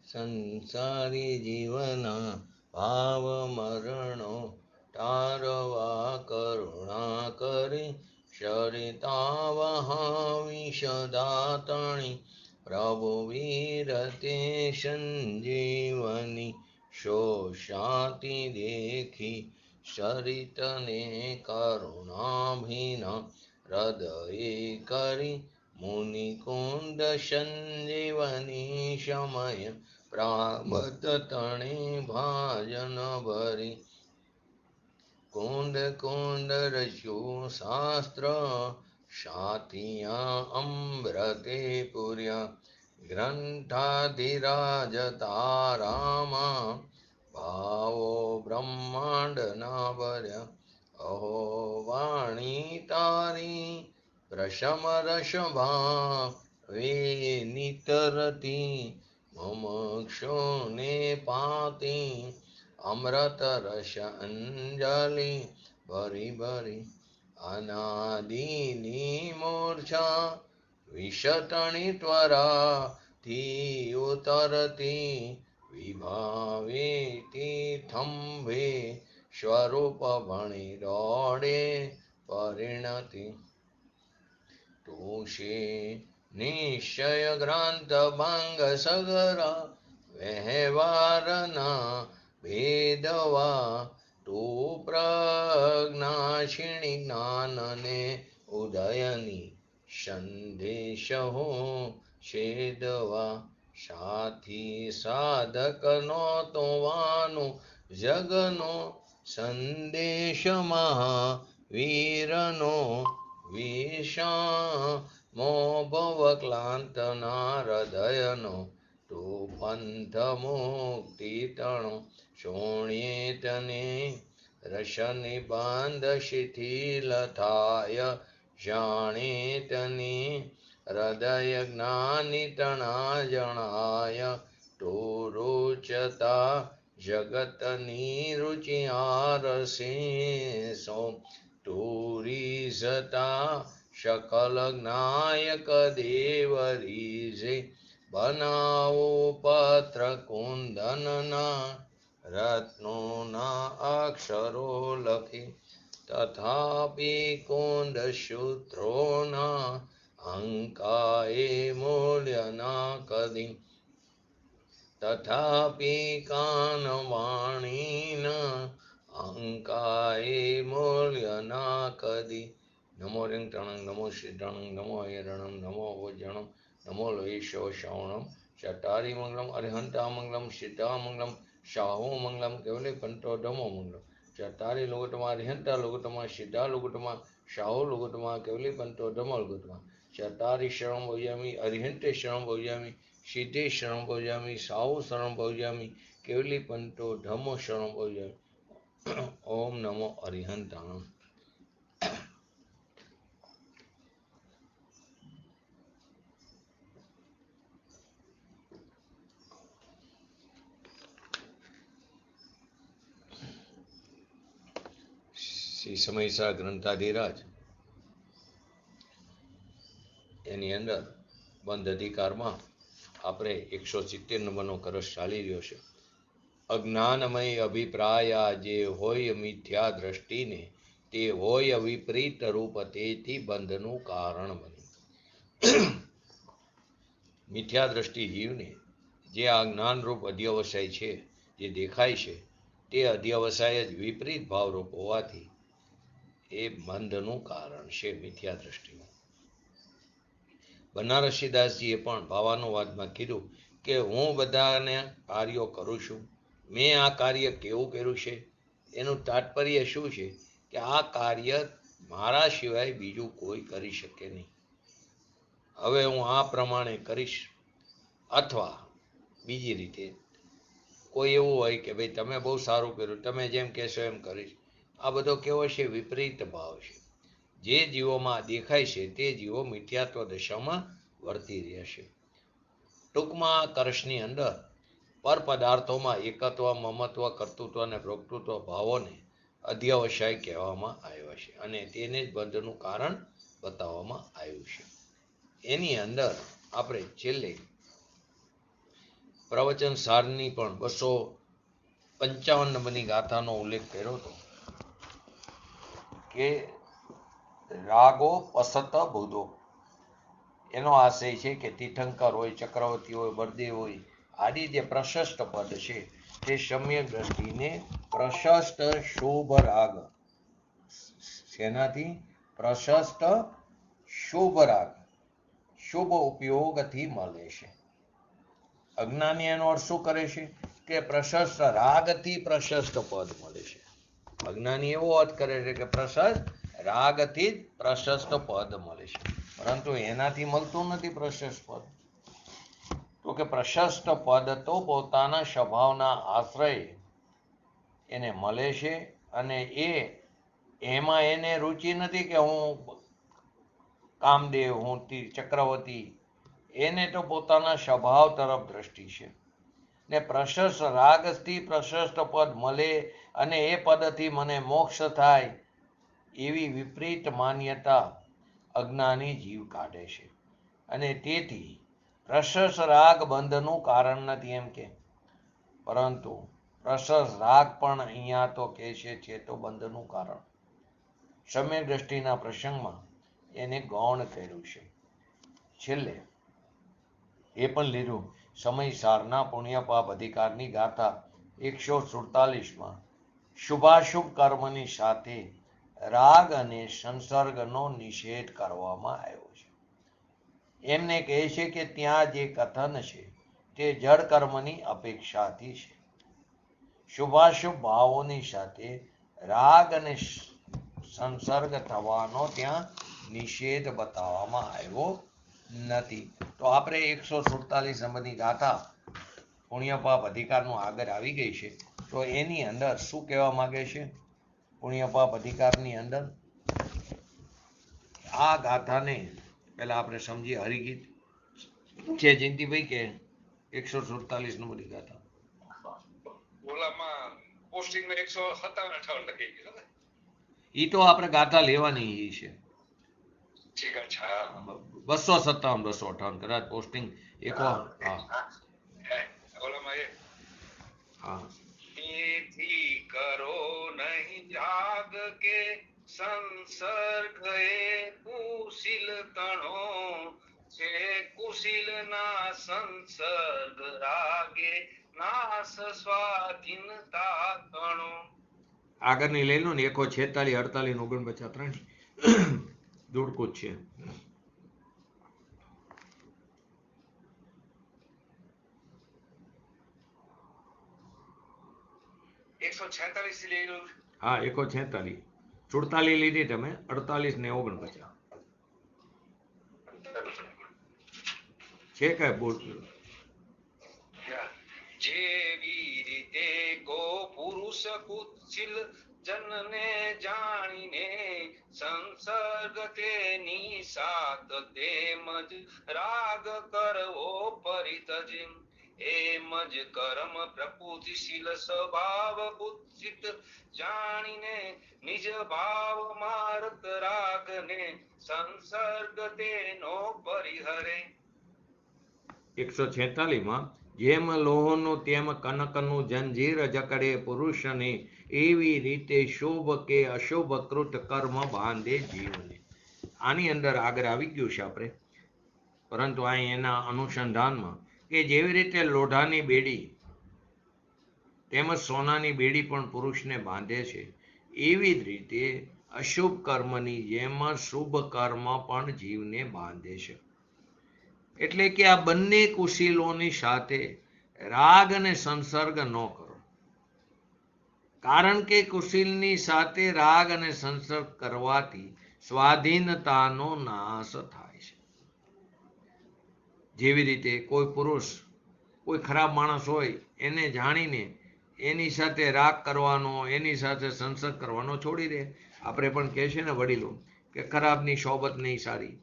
સંસારી જીવના ભાવ મરણો તારવા કરુણા કરી સરિતા વહાવી સદાતણી પ્રભુ વીરતે સંજીવની શોષાતી દેખી સરિતને કરુણાભિના હૃદયે કરી મુનિકુંદ સંજીવની સમય પ્રામત તણે ભાજન ભરી કુંદ કુંદ રચ્યું શાસ્ત્ર સાતિયા અમૃતે પુર્યા ગ્રંથાધિરાજ તારામાં ભાવો બ્રહ્માંડના ભર્યા અહો વાણી તારી રસમ રસભા વે નિતરતી મુમુક્ષુને પાતી અમૃત રસ અંજલિ ભરી ભરી અનાદિની મૂર્છા વિષતણી ત્વરા થી ઉતરતી વિભાવેતી થંભે સ્વરૂપ ભણી દોડે પરિણતિ તુષે નિશ્ચય ગ્રંથ ભંગ સગરા વ્યવહારના ભેદવા તું પ્રજ્ઞાક્ષિણી જ્ઞાનને ઉદયની સંદેશ હું છેદવા સાથી સાધકનો તો વાનો જગનો સંદેશ મહાવીરનો વિષમો ભવક્લાંતના હૃદયનો તું પંથ મુક્તિ તણો શોણ્યે તને રસનિબંધ શિથિલ થાય જાણે તને હૃદય જ્ઞાની તણા જણાય તું રૂચતા જગતની રુચિ આરસે સો તુરીઝતા શકલ જ્ઞાયક દેવ રીઝે બનાવો પત્ર કુંદનના રત્નોના અક્ષરો લખી તથાપિ કુંદ સૂત્રોના અંકાએ મૂલ્યના કદી તથાપિ કાનવાણીના અંકાએ મૂલ્યના કદી નમો રિંગ ટણંગ નમો સિદ્ધણંગ નમો હિરણમ નમો ભોજણમ નમો લોહીશો શ્રવણમ ચટારી મંગલમ અરિહંતા મંગલમ સિદ્ધા મંગલમ શાહો મંગલમ કેવલે પંતો ધમો મંગલમ ચટારી લુગટમાં અરિહંતા લુગટમાં સિદ્ધા લુગટમાં શાહો લુગટમાં કેવલે પંતો ધમો લુગટમાં ચટારી શરણ ભોજામી અરિહંતે શરણ ભોજામી સિદ્ધે શરણ ભોજામી શાહો શરણ ભોજામી કેવલી પંતો ધમો શરણ ભોજામી ઓમ નમો અરિહંતાણમ. શ્રી સમયસા ગ્રંથાધિરાજ એની અંદર બંધ અધિકારમાં આપણે 170 નંબરનો કરસ ચાલી રહ્યો છે. અજ્ઞાનમય અભિપ્રાય જે હોય મિથ્યા દ્રષ્ટિને તે હોય વિપરીત રૂપ તેથી બંધનું કારણ બને. મિથ્યા દ્રષ્ટિ જીવને જે આ જ્ઞાનરૂપ અધ્યવસાય છે જે દેખાય છે તે અધ્યવસાય જ વિપરીત ભાવરૂપ હોવાથી એ બંધનું કારણ છે. મિથ્યા દ્રષ્ટિનું બનારસીદાસજીએ પણ ભાવાનુવાદમાં કીધું કે હું બધાને કાર્યો કરું છું, મેં આ કાર્ય કેવું કર્યું છે એનું તાત્પર્ય શું છે કે આ કાર્ય મારા સિવાય બીજું કોઈ કરી શકે નહીં. હવે હું આ પ્રમાણે કરીશ અથવા બીજી રીતે કોઈ એવું હોય કે ભાઈ તમે બહુ સારું કર્યું, તમે જેમ કહેશો એમ કરીશ. આ બધો કેવો છે? વિપરીત ભાવ છે. જે જીવોમાં દેખાય છે તે જીવો મિથ્યાત્વ દશામાં વર્તી રહ્યા છે. ટૂંકમાં કરશની અંદર પર પદાર્થોમાં એકત્વ, મમત્વ, કર્તૃત્વ અને ભોક્તૃત્વ ભાવોને અધ્યવસાય કહેવામાં આવ્યા છે અને તેને જ બંધનું કારણ બતાવવામાં આવ્યું છે. એની અંદર આપણે છેલ્લે પ્રવચન સારની પણ 255 નંબરની ગાથાનો ઉલ્લેખ કર્યો હતો કે રાગો પસત બુધો, એનો આશય છે કે તીર્થંકર હોય, ચક્રવર્તી હોય, બળદેવ હોય, આદિ જે પ્રશસ્ત પદ છે તે સમ્યક દ્રષ્ટિને પ્રશસ્ત શુભ રાગ, શેનાથી? પ્રશસ્ત શુભ રાગ, શુભ ઉપયોગથી મળે છે. અજ્ઞાની એનો અર્થ શું કરે છે કે પ્રશસ્ત રાગથી પ્રશસ્ત પદ મળે છે. અજ્ઞાની એવો અર્થ કરે છે કે પ્રશસ્ત રાગથી જ પ્રશસ્ત પદ મળે છે, પરંતુ એનાથી મળતું નથી પ્રશસ્ત પદ. તો કે પ્રશસ્ત પદ તો પોતાના સ્વભાવના આશ્રય એને મળે છે, અને એમાં એને રુચિ નથી કે હું કામદેવ, હું ચક્રવર્તી, એને તો પોતાના સ્વભાવ તરફ દ્રષ્ટિ છે. ને પ્રશસ્ત રાગથી પ્રશસ્ત પદ મળે અને એ પદથી મને મોક્ષ થાય, એવી વિપરીત માન્યતા અજ્ઞાની જીવ કાઢે છે. અને તેથી પ્રશસ્ત રાગ બંધનું કારણ નથી એમ કે, પરંતુ પ્રશસ્ત રાગ પણ અહીંયા તો કહે છે તો બંધનું કારણ. સમ્યક દ્રષ્ટિના પ્રસંગમાં એને ગૌણ કર્યું છે. છેલ્લે એ પણ લીધું સમય સારના પુણ્યપાપ અધિકારની ગાથા 147માં શુભાશુભ કર્મની સાથે રાગ અને સંસર્ગનો નિષેધ કરવામાં આવ્યો છે. એમને કહે છે કે ત્યાં જે કથન છે તે જળ કર્મની અપેક્ષાથી છે. શુભાશુભ ભાવોની સાથે રાગ અને સંસર્ગ થવાનો ત્યાં નિષેધ બતાવવામાં આવ્યો નથી. તો આપણે 147 નંબરની ગાથા પુણ્યપાપ અધિકારનું આગળ આવી ગઈ છે. તો એની અંદર શું કહેવા માંગે છે? પુણ્યપાપ અધિકારની અંદર આ ગાથાને પહેલા આપણે સમજીએ. હરિગીત છે જયંતિભાઈ કે 147 નંબરની ગાથા? ઈ તો આપણે ગાથા લેવાની છે. 257 258 કદાચ પોસ્ટિંગ એકો. કરો નહીં જાગ કે સંસર્ગ એ કુશીલ તણો છે, કુશીલ ના સંસર્ગ રાગે નાશ સ્વાધીનતા તણો. આગળની લઈ લો ને 146 48 49 જોડકું છે. 146 લઈ લો. હા 146 47 લીધી તમે, 48 ને 49 છે કઈ બોલ? જેવી રીતે કો પુરુષ કુશીલ જનને જાણીને સંસર્ગ તેની સાથ, તેમજ રાગ કરવો પરિતજે. એમ જ કર્મ પ્રકૃતિશીલ સ્વભાવ કુત્સિત જાણીને નિજ ભાવ માર્ગ રાગને સંસર્ગ તેનો પરિહરે. 146માં જેમ લોહનું તેમ કનકનું જંજીર જકડે પુરુષને, એવી રીતે શુભ કે અશુભ કૃત કર્મ બાંધે જીવને. આની અંદર આગળ આવી ગયું છે આપણે, પરંતુ અહીં એના અનુસંધાનમાં કે જેવી રીતે લોઢાની બેડી તેમજ સોનાની બેડી પણ પુરુષને બાંધે છે, એવી જ રીતે અશુભ કર્મની જેમ શુભ કર્મ પણ જીવને બાંધે છે. એટલે કે આ બંને કુશીલોની સાથે રાગ અને સંસર્ગ ન કરો, કારણ કે કુશીલની સાથે રાગ અને સંસર્ગ કરવાથી સ્વાધીનતાનો નાશ થાય છે. જેવી રીતે કોઈ પુરુષ કોઈ ખરાબ માણસ હોય એને જાણીને એની સાથે રાગ કરવાનો, એની સાથે સંસર્ગ કરવાનો છોડી દે. આપણે પણ કહે છે ને વડીલો કે ખરાબની સોબત નહીં સારી.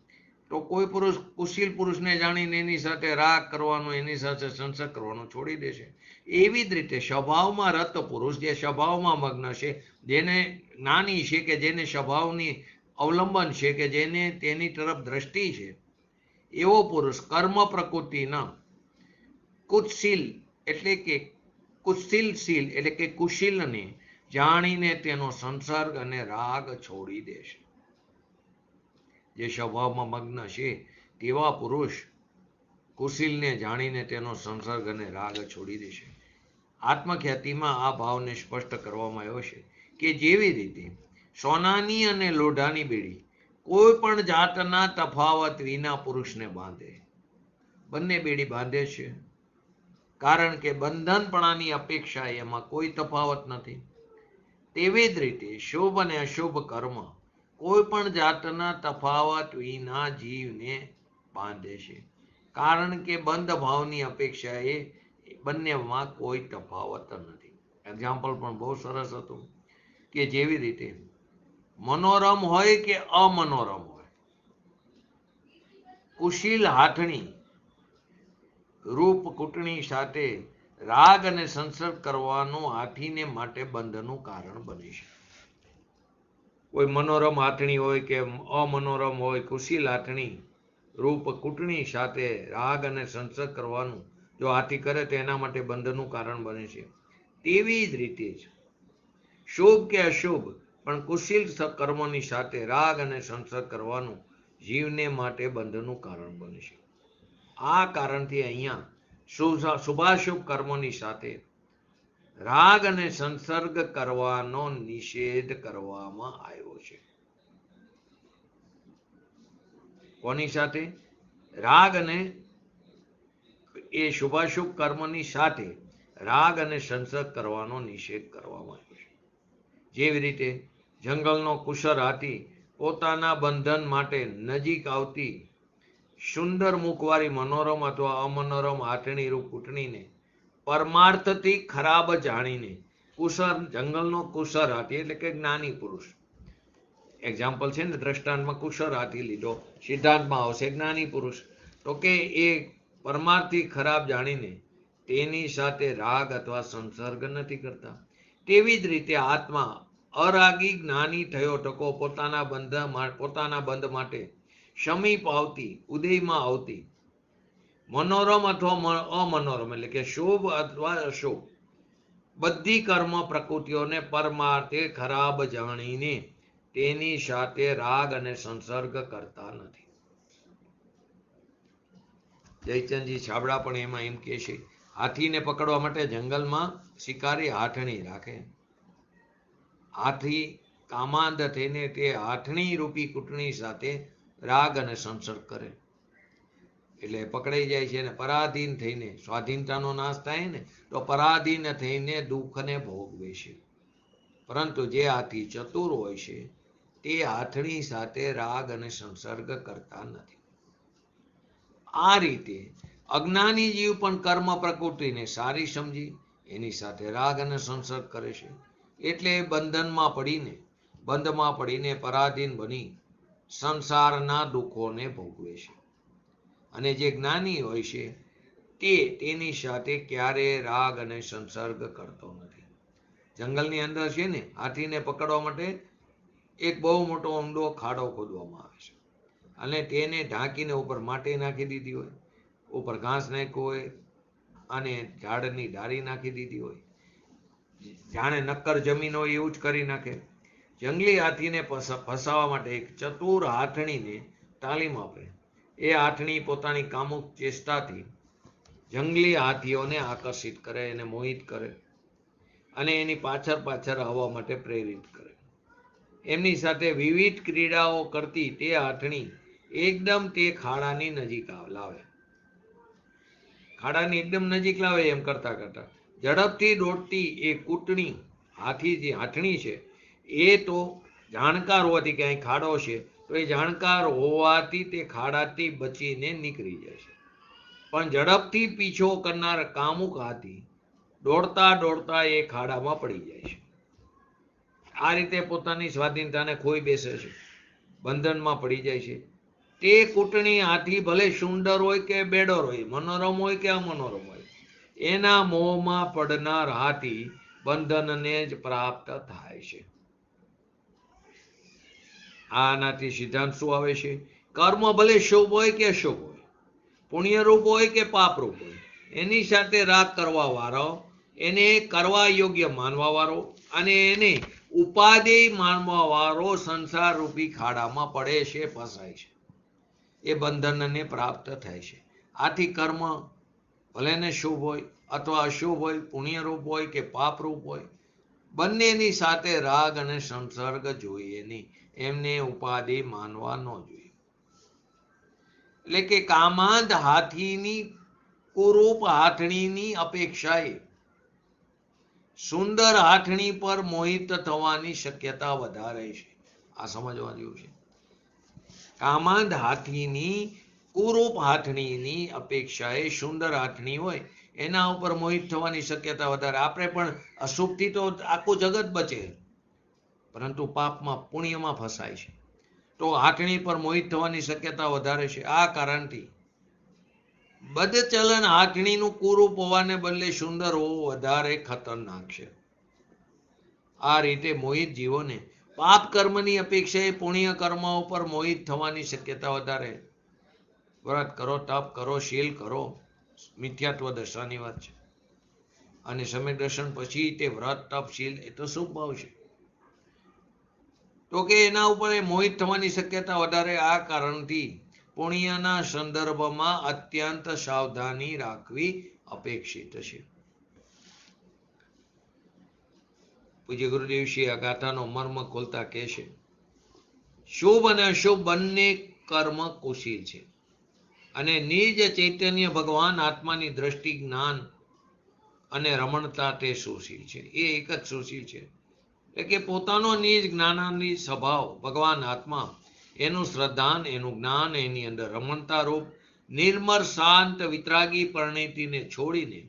તો કોઈ પુરુષ કુશીલ પુરુષને જાણીને એની સાથે રાગ કરવાનો, એની સાથે સંસર્ગ કરવાનો છોડી દે છે. એવી જ રીતે સ્વભાવમાં રત પુરુષ, જે સ્વભાવમાં મગ્ન છે, જેને જ્ઞાની છે, કે જેને સ્વભાવની અવલંબન છે, કે જેને તેની તરફ દ્રષ્ટિ છે, એવો પુરુષ કર્મ પ્રકૃતિના કુત્સિલ એટલે કે કુત્સિલશીલ એટલે કે કુશીલને જાણીને તેનો સંસર્ગ અને રાગ છોડી દેશે. જે સ્વભાવમાં મગ્ન છે તેવા પુરુષ કુશીલને જાણીને તેનો સંસર્ગ અને રાગ છોડી દેશે. આત્મખ્યાતિમાં આ ભાવને સ્પષ્ટ કરવામાં આવ્યો છે કે જેવી રીતે સોનાની અને લોઢાની બેડી કોઈ પણ જાતના તફાવત વિના પુરુષને બાંધે, બંને બેડી બાંધે છે કારણ કે બંધનપણાની અપેક્ષા એમાં કોઈ તફાવત નથી. તેવી જ રીતે શુભ અને અશુભ કર્મ કોઈ પણ જાતના તફાવત વિના જીવને બાંધે છે કારણ કે બંધ ભાવની અપેક્ષા એ બંનેમાં કોઈ તફાવત નથી. એક્ઝામ્પલ પણ બહુ સરસ હતું કે જેવી રીતે મનોરમ હોય કે અમનોરમ હોય, કુશીલ હાથણી રૂપ કૂટણી સાથે રાગ અને સંસર્ગ કરવાનું હાથીને માટે બંધનું કારણ બને છે. કોઈ મનોરમ હાથણી હોય કે અમનોરમ હોય, કુશીલ હાથણી રૂપ કૂટણી સાથે રાગ અને સંસર્ગ કરવાનું જો હાથી કરે તો એના માટે બંધનું કારણ બને છે. તેવી જ રીતે જ શુભ કે અશુભ પણ કુશીલ કર્મોની સાથે રાગ અને સંસર્ગ કરવાનું જીવને માટે બંધનું કારણ બને છે. આ કારણથી અહીંયા શુભાશુભ કર્મોની સાથે રાગ અને સંસર્ગ કરવાનો નિષેધ કરવામાં આવ્યો છે. કોની સાથે? રાગ અને એ શુભાશુભ કર્મની સાથે રાગ અને સંસર્ગ કરવાનો નિષેધ કરવામાં આવ્યો છે. જેવી રીતે જંગલનો કુશર હાથી પોતાના બંધન માટે નજીક આવતી સુંદર મુખવાળી મનોરમ અથવા અમનોરમ હાથણી રૂપ કૂટણીને પરમાર્થથી ખરાબ જાણીને જંગલનો કુશર હાથી એટલે કે જ્ઞાની પુરુષ, એક્ઝામ્પલ છે ને દ્રષ્ટાંતમાં કુશર હાથી લીધો, સિદ્ધાંતમાં આવશે જ્ઞાની પુરુષ, તો કે એ પરમાર્થથી ખરાબ જાણીને તેની સાથે રાગ અથવા સંસર્ગ નથી કરતા. તેવી જ રીતે આત્મા અરાગી જ્ઞાની થયો ટકો પોતાના બંધ માટે સમીપ આવતી ઉદયમાં આવતી મનોરમ અથવા અમનોરમ એટલે કે શુભ અથવા અશુભ બધી કર્મ પ્રકૃતિઓને પરમાર્થે ખરાબ જાણીને તેની સાથે રાગ અને સંસર્ગ કરતા નથી. જયચંદજી છાબડા પણ એમાં એમ કહે છે, હાથીને પકડવા માટે જંગલમાં શિકારી હાથણી રાખે. હાથી કામાંધ થઈને તે હાથણી રૂપી કૂટણી સાથે રાગ અને સંસર્ગ કરે એટલે પકડાઈ જાય છે. અને પરાધીન થઈને સ્વાધીનતાનો નાશ થાય ને તો પરાધીન થઈને દુઃખને ભોગવે છે. પરંતુ જે હાથી ચતુર હોય છે તે હાથણી સાથે રાગ અને સંસર્ગ કરતા નથી. આ રીતે અજ્ઞાની જીવ પણ કર્મ પ્રકૃતિને સારી સમજી એની સાથે રાગ અને સંસર્ગ કરે છે. એટલે બંધમાં પડીને પરાધીન બની સંસારના દુઃખોને ભોગવે છે. અને જે જ્ઞાની હોય છે તે તેની સાથે ક્યારેય રાગ અને સંસર્ગ કરતો નથી. જંગલની અંદર છે ને હાથીને પકડવા માટે એક બહુ મોટો ઊંડો ખાડો ખોદવામાં આવે છે અને તેને ઢાંકીને ઉપર માટી નાખી દીધી હોય, ઉપર ઘાસ નાખ્યું હોય અને ઝાડની ડાળી નાખી દીધી હોય, જાણે નક્કર જમીન હોય એવું જ કરી નાખે. જંગલી હાથીને ફસાવા માટે એક ચતુર હાથણીને તાલીમ આપે. એ હાથણી પોતાની કામુક ચેષ્ટાથી જંગલી હાથીઓને આકર્ષિત કરે અને મોહિત કરે અને એની પાછળ આવવા માટે પ્રેરિત કરે. એમની સાથે વિવિધ ક્રીડાઓ કરતી તે હાથણી એકદમ તે ખાડાની નજીક લાવે. ખાડાની એકદમ નજીક લાવે એમ કરતા ઝડપથી દોડતી એ કૂટણી હાથણી છે એ તો જાણકાર હોવાથી કે અહીં ખાડો છે તો એ જાણકાર હોવાથી તે ખાડાથી બચીને નીકળી જાય છે. પણ ઝડપથી પીછો કરનાર કામુક હાથી દોડતા એ ખાડામાં પડી જાય છે. આ રીતે પોતાની સ્વાધીનતાને ખોઈ બેસે છે, બંધનમાં પડી જાય છે. તે કૂટણી હાથી ભલે સુંદર હોય કે બેડર હોય, મનોરમ હોય કે અમનોરમ હોય, એના મોહમાં પડનાર હાથી બંધનને જ પ્રાપ્ત થાય છે. આનાથી સિદ્ધાંત શું આવે છે? કર્મ ભલે શુભ હોય કે અશુભ હોય, પુણ્યરૂપ હોય કે પાપરૂપ હોય, એની સાથે રાગ કરવા વાળો, એને કરવા યોગ્ય માનવા વાળો અને એને ઉપાદેય માનવા વાળો સંસાર રૂપી ખાડામાં પડે છે, ફસાય છે, એ બંધનને પ્રાપ્ત થાય છે. આથી કર્મ ભલે ને શુભ હોય અથવા અશુભ હોય, પુણ્યરૂપ હોય કે પાપરૂપ હોય, બંનેની સાથે રાગ અને સંસર્ગ જોઈએ નહીં. એમને ઉપાધિ માનવા ન જોઈએ. એટલે કે કામાંધ હાથીની કુરૂપ હાથણીની અપેક્ષાએ સુંદર હાથણી પર મોહિત થવાની શક્યતા વધારે છે. આ સમજવા જેવું છે. કામાંધ હાથીની કુરૂપ હાથણીની અપેક્ષાએ સુંદર હાથણી હોય એના ઉપર મોહિત થવાની શક્યતા વધારે. આપણે પણ અશુભથી તો આખું જગત બચે, પરંતુ પાપમાં પુણ્યમાં ફસાય છે, તો હાથણી પર મોહિત થવાની શક્યતા વધારે છે. આ કારણથી બદચલન હાથણીનું કુરૂપ હોવાને બદલે સુંદર હોવું વધારે ખતરનાક છે. આ રીતે મોહિત જીવોને પાપ કર્મની અપેક્ષાએ પુણ્ય કર્મ ઉપર મોહિત થવાની શક્યતા વધારે. વ્રત કરો, તપ કરો, શીલ કરો, મિથ્યાત્વ દશાની વાત છે. અને સમ્યક દર્શન પછી તે વ્રત, તપ, શીલ એ તો શુભ ભાવ છે, તો કે એના ઉપર એ મોહિત થવાની શક્યતા વધારે. આ કારણથી પુણ્યના સંદર્ભમાં અત્યંત સાવધાની રાખવી અપેક્ષિત છે. પૂજ્ય ગુરુદેવશ્રી આ ગાથાનો મર્મ ખોલતા કહે છે, શુભ અને અશુભ બંને કર્મ કુશીલ છે અને નિજ ચૈતન્ય ભગવાન આત્માની દ્રષ્ટિ, જ્ઞાન અને રમણતા તે સુશીલ છે. એ એક જ સુશીલ છે. એટલે કે પોતાનો નિજ જ્ઞાનાની સ્વભાવ ભગવાન આત્મા, એનું શ્રદ્ધાન, એનું જ્ઞાન, એની અંદર રમણતા રૂપ નિર્મળ શાંત વિતરાગી પરિણીતિને છોડીને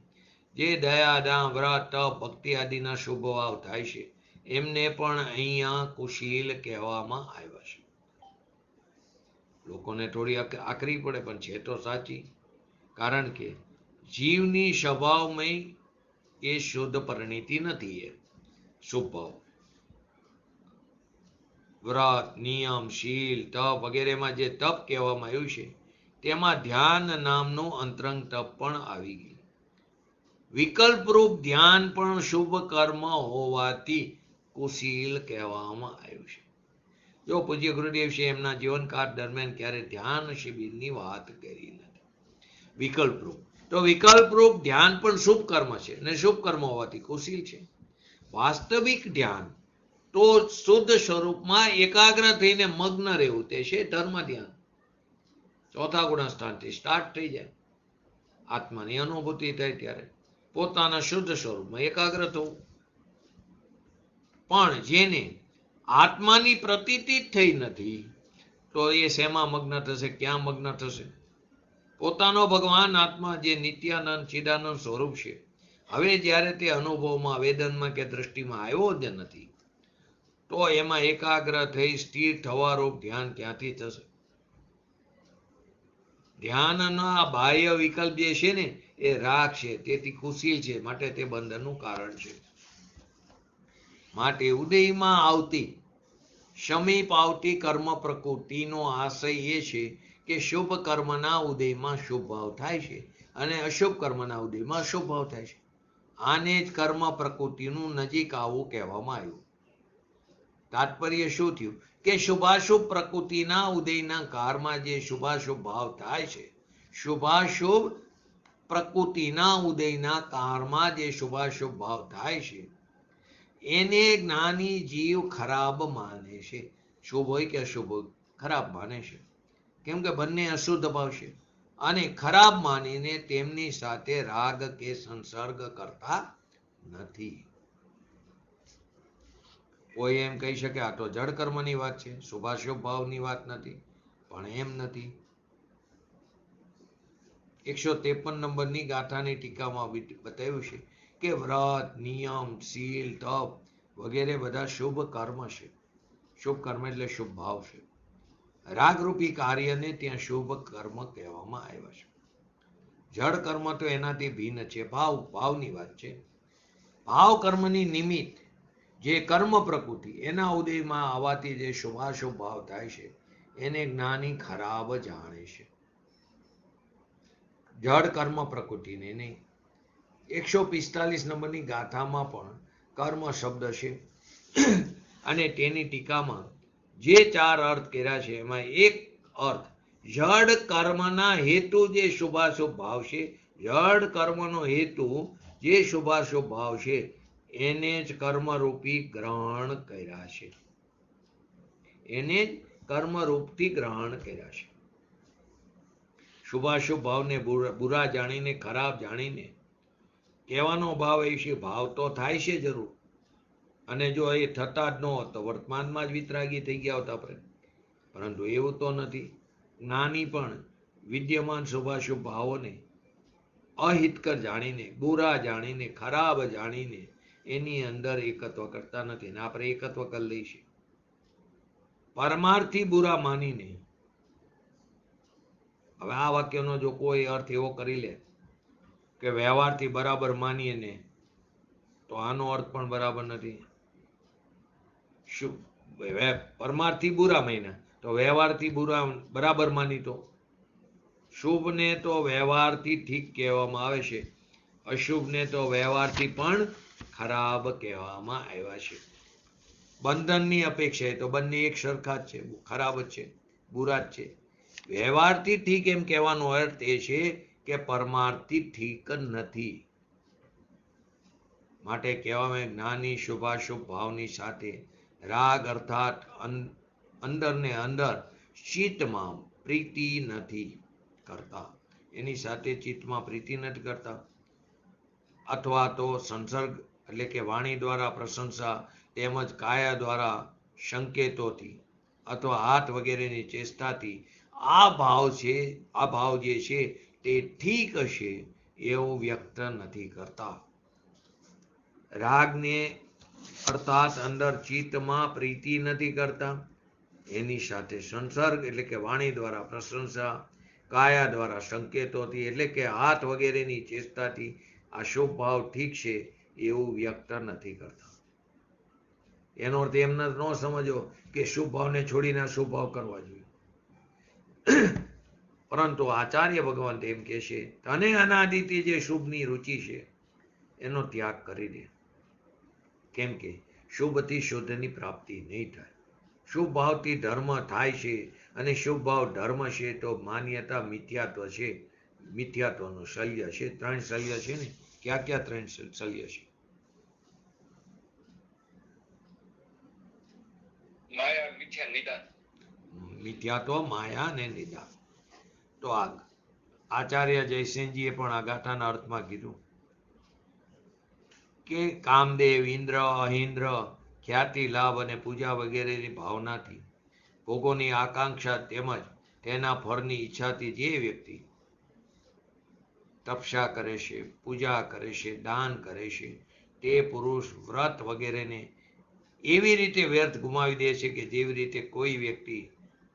જે દયા, દાન, વ્રત, તપ, ભક્તિ આદિના શુભ ભાવ થાય છે, એમને પણ અહીંયા કુશીલ કહેવામાં આવ્યા છે. લોકોને થોડી આકરી પડે, પણ છે તો સાચી. કારણ કે જીવની સ્વભાવમય એ શુદ્ધ પરિણીતિ નથી. એ શુભ ભાવ વ્રત, નિયમ, શીલ, તપ વગેરેમાં જે તપ કહેવામાં આવ્યું છે, તેમાં ધ્યાન નામનું અંતરંગ તપ પણ આવી ગયું. વિકલ્પરૂપ ધ્યાન પણ શુભ કર્મ હોવાથી કુશીલ કહેવામાં આવ્યું છે. જો પૂજ્ય ગુરુદેવ છે એમના જીવનકાળ દરમિયાન ક્યારે ધ્યાન શિબિરની વાત કરી નથી. વિકલ્પરૂપ, તો વિકલ્પરૂપ ધ્યાન પણ શુભ કર્મ છે અને શુભ કર્મ હોવાથી કુશીલ છે. વાસ્તવિક ધ્યાન તો શુદ્ધ સ્વરૂપમાં એકાગ્ર થઈને મગ્ન રહેવું, તે છે ધર્મ ધ્યાન. ચોથા ગુણસ્થાનથી સ્ટાર્ટ થઈ જાય. આત્માની અનુભૂતિ થાય ત્યારે પોતાના શુદ્ધ સ્વરૂપમાં એકાગ્ર થવું. પણ જેને આત્માની પ્રતીતિ થઈ નથી, તો એ શેમાં મગ્ન થશે, ક્યાં મગ્ન થશે? પોતાનો ભગવાન આત્મા જે નિત્યાનંદ ચિદાનંદ સ્વરૂપ છે, હવે જ્યારે તે અનુભવમાં, વેદનમાં કે દ્રષ્ટિમાં આવ્યો જ નથી, તો એમાં એકાગ્ર થઈ સ્થિર થવારૂપ ધ્યાન ક્યાંથી થશે? ધ્યાનના બાહ્ય વિકલ્પ જે છે ને, એ રાગ છે, તેથી કુશીલ છે, માટે તે બંધનનું કારણ છે. માટે ઉદયમાં આવતી, સમીપ આવતી કર્મ પ્રકૃતિનો આશય એ છે કે શુભ કર્મના ઉદયમાં શુભ ભાવ થાય છે અને અશુભ કર્મના ઉદયમાં અશુભ ભાવ થાય છે. આને જ કર્મ પ્રકૃતિનું નજીક આવવું કહેવામાં આવ્યું. તાત્પર્ય શું થયું કે શુભાશુભ પ્રકૃતિના ઉદયના કાળમાં જે શુભાશુભ ભાવ થાય છે, શુભાશુભ પ્રકૃતિના ઉદયના કાળમાં જે શુભાશુભ ભાવ થાય છે, એને જ્ઞાની જીવ ખરાબ માને છે. શુભ હોય કે અશુભ હોય, ખરાબ માને છે. કેમ કે બંને અશુદ્ધ ભાવ છે. અને ખરાબ માનીને તેમની સાથે રાગ કે સંસર્ગ કરતા નથી. કોઈ એમ કહી શકે આ તો જડ કર્મની વાત છે, શુભાશુભ ભાવની વાત નથી, પણ એમ નથી. 153 નંબરની ગાથાની ટીકામાં બતાવ્યું છે કે વ્રત, નિયમ, શીલ, તપ વગેરે બધા શુભ કર્મ છે. શુભ કર્મ એટલે શુભ ભાવ છે. રાગરૂપી કાર્યને ત્યાં શુભ કર્મ કહેવામાં આવ્યા છે. જડ કર્મ તો એનાથી ભિન્ન છે. ભાવની વાત છે. ભાવ કર્મની નિમિત્ત જે કર્મ પ્રકૃતિ, એના ઉદયમાં આવવાથી જે શુભાશુભ ભાવ થાય છે, એને જ્ઞાની ખરાબ જાણે છે. જડ કર્મ પ્રકૃતિને નહીં. 145 નંબરની ગાથામાં પણ કર્મ શબ્દ છે અને તેની ટીકામાં જે 4 અર્થ કર્યા છે એમાં એક અર્થ જડ કર્મના હેતુ જે શુભાશુભ ભાવ છે, જડ કર્મનો હેતુ જે શુભાશુભ ભાવ છે એને જ કર્મરૂપી ગ્રહણ કર્યા છે, એને જ કર્મરૂપથી ગ્રહણ કર્યા છે. શુભાશુભ ભાવને બુરા જાણીને, ખરાબ જાણીને કહેવાનો ભાવ એ છે, ભાવ તો થાય છે જરૂર, અને જો એ થતા જ ન હોત તો વર્તમાનમાં જ વિતરાગી થઈ ગયા હોત આપણે, પરંતુ એવું તો નથી. જ્ઞાની પણ વિદ્યમાન શુભાશુભ ભાવોને અહિતકર જાણીને, બુરા જાણીને, ખરાબ જાણીને એની અંદર એકત્વ કરતા નથી ને આપણે એકત્વ કરી લઈશું. પરમાર્થી બુરા માનીને, હવે આ વાક્યનો જો કોઈ અર્થ એવો કરી લે કે વ્યવહારથી બરાબર માનીએ ને, તો આનો અર્થ પણ બરાબર નથી. શું પરમાર્થી બુરા માન્યા તો વ્યવહારથી બુરા બરાબર માની, તો શુભને તો વ્યવહારથી ઠીક કહેવામાં આવે છે, અશુભને તો વ્યવહારથી પણ ખરાબ કહેવામાં આવ્યા છે. બંધનની અપેક્ષાએ તો બંને એક સરખા જ છે, ખરાબ જ છે, બુરા જ છે. વ્યવહારથી ઠીક એમ કહેવાનો અર્થ એ છે કે પરમાર્થી ઠીક નથી. માટે કહેવામાં જ્ઞાની શુભાશુભ ભાવની સાથે રાગ અર્થાત અંદર ને અંદર ચિત્તમાં પ્રીતિ નથી કરતા, એની સાથે ચિત્તમાં પ્રીતિ નથી કરતા, અથવા તો સંસર્ગ એટલે કે વાણી દ્વારા પ્રશંસા તેમજ કાયા દ્વારા સંકેતોથી અથવા હાથ વગેરેની ચેષ્ટાથી આ ભાવ જે છે તે ઠીક હશે એવું વ્યક્ત નથી કરતા. રાગને અર્થાત અંદર ચિત્તમાં પ્રીતિ નથી કરતા, એની સાથે સંસર્ગ એટલે કે વાણી દ્વારા પ્રશંસા, કાયા દ્વારા સંકેતોથી એટલે કે હાથ વગેરેની ચેષ્ટાથી આ શુભ ભાવ ઠીક છે એવું વ્યક્ત નથી કરતા. એનો અર્થ એમ ન સમજો કે શુભ ભાવને છોડીને અશુભ ભાવ કરવા જોઈએ. પરંતુ આચાર્ય ભગવાન એમ કહે છે, તને અનાદિથી જે શુભની રુચિ છે એનો ત્યાગ કરી દે, કેમ કે શુભથી શુદ્ધની પ્રાપ્તિ નહીં થાય. શુભ ભાવથી ધર્મ થાય છે, અને શુભ ભાવ ધર્મ છે તો માન્યતા મિથ્યાત્વ છે, મિથ્યાત્વનું શલ્ય છે. 3 શલ્ય છે ને, ક્યાં ક્યાં 3 શલ્ય છે? માયા, મિથ્યા, નિદાન. મિથ્યાત્વ, માયા અને નિદાન. તો આ આચાર્ય જયસેનજીએ પણ આ ગાથાના અર્થમાં કીધું કે કામદેવ, ઇન્દ્ર, અહિન્દ્ર, ખ્યાતિ, લાભ અને પૂજા વગેરેની ભાવનાથી ભોગોની આકાંક્ષા તેમજ તેના ફળની ઈચ્છાથી જે વ્યક્તિ તપસ્યા કરે છે, પૂજા કરે છે, દાન કરે છે, તે પુરુષ વ્રત વગેરેને એવી રીતે વ્યર્થ ગુમાવી દે છે કે જેવી રીતે કોઈ વ્યક્તિ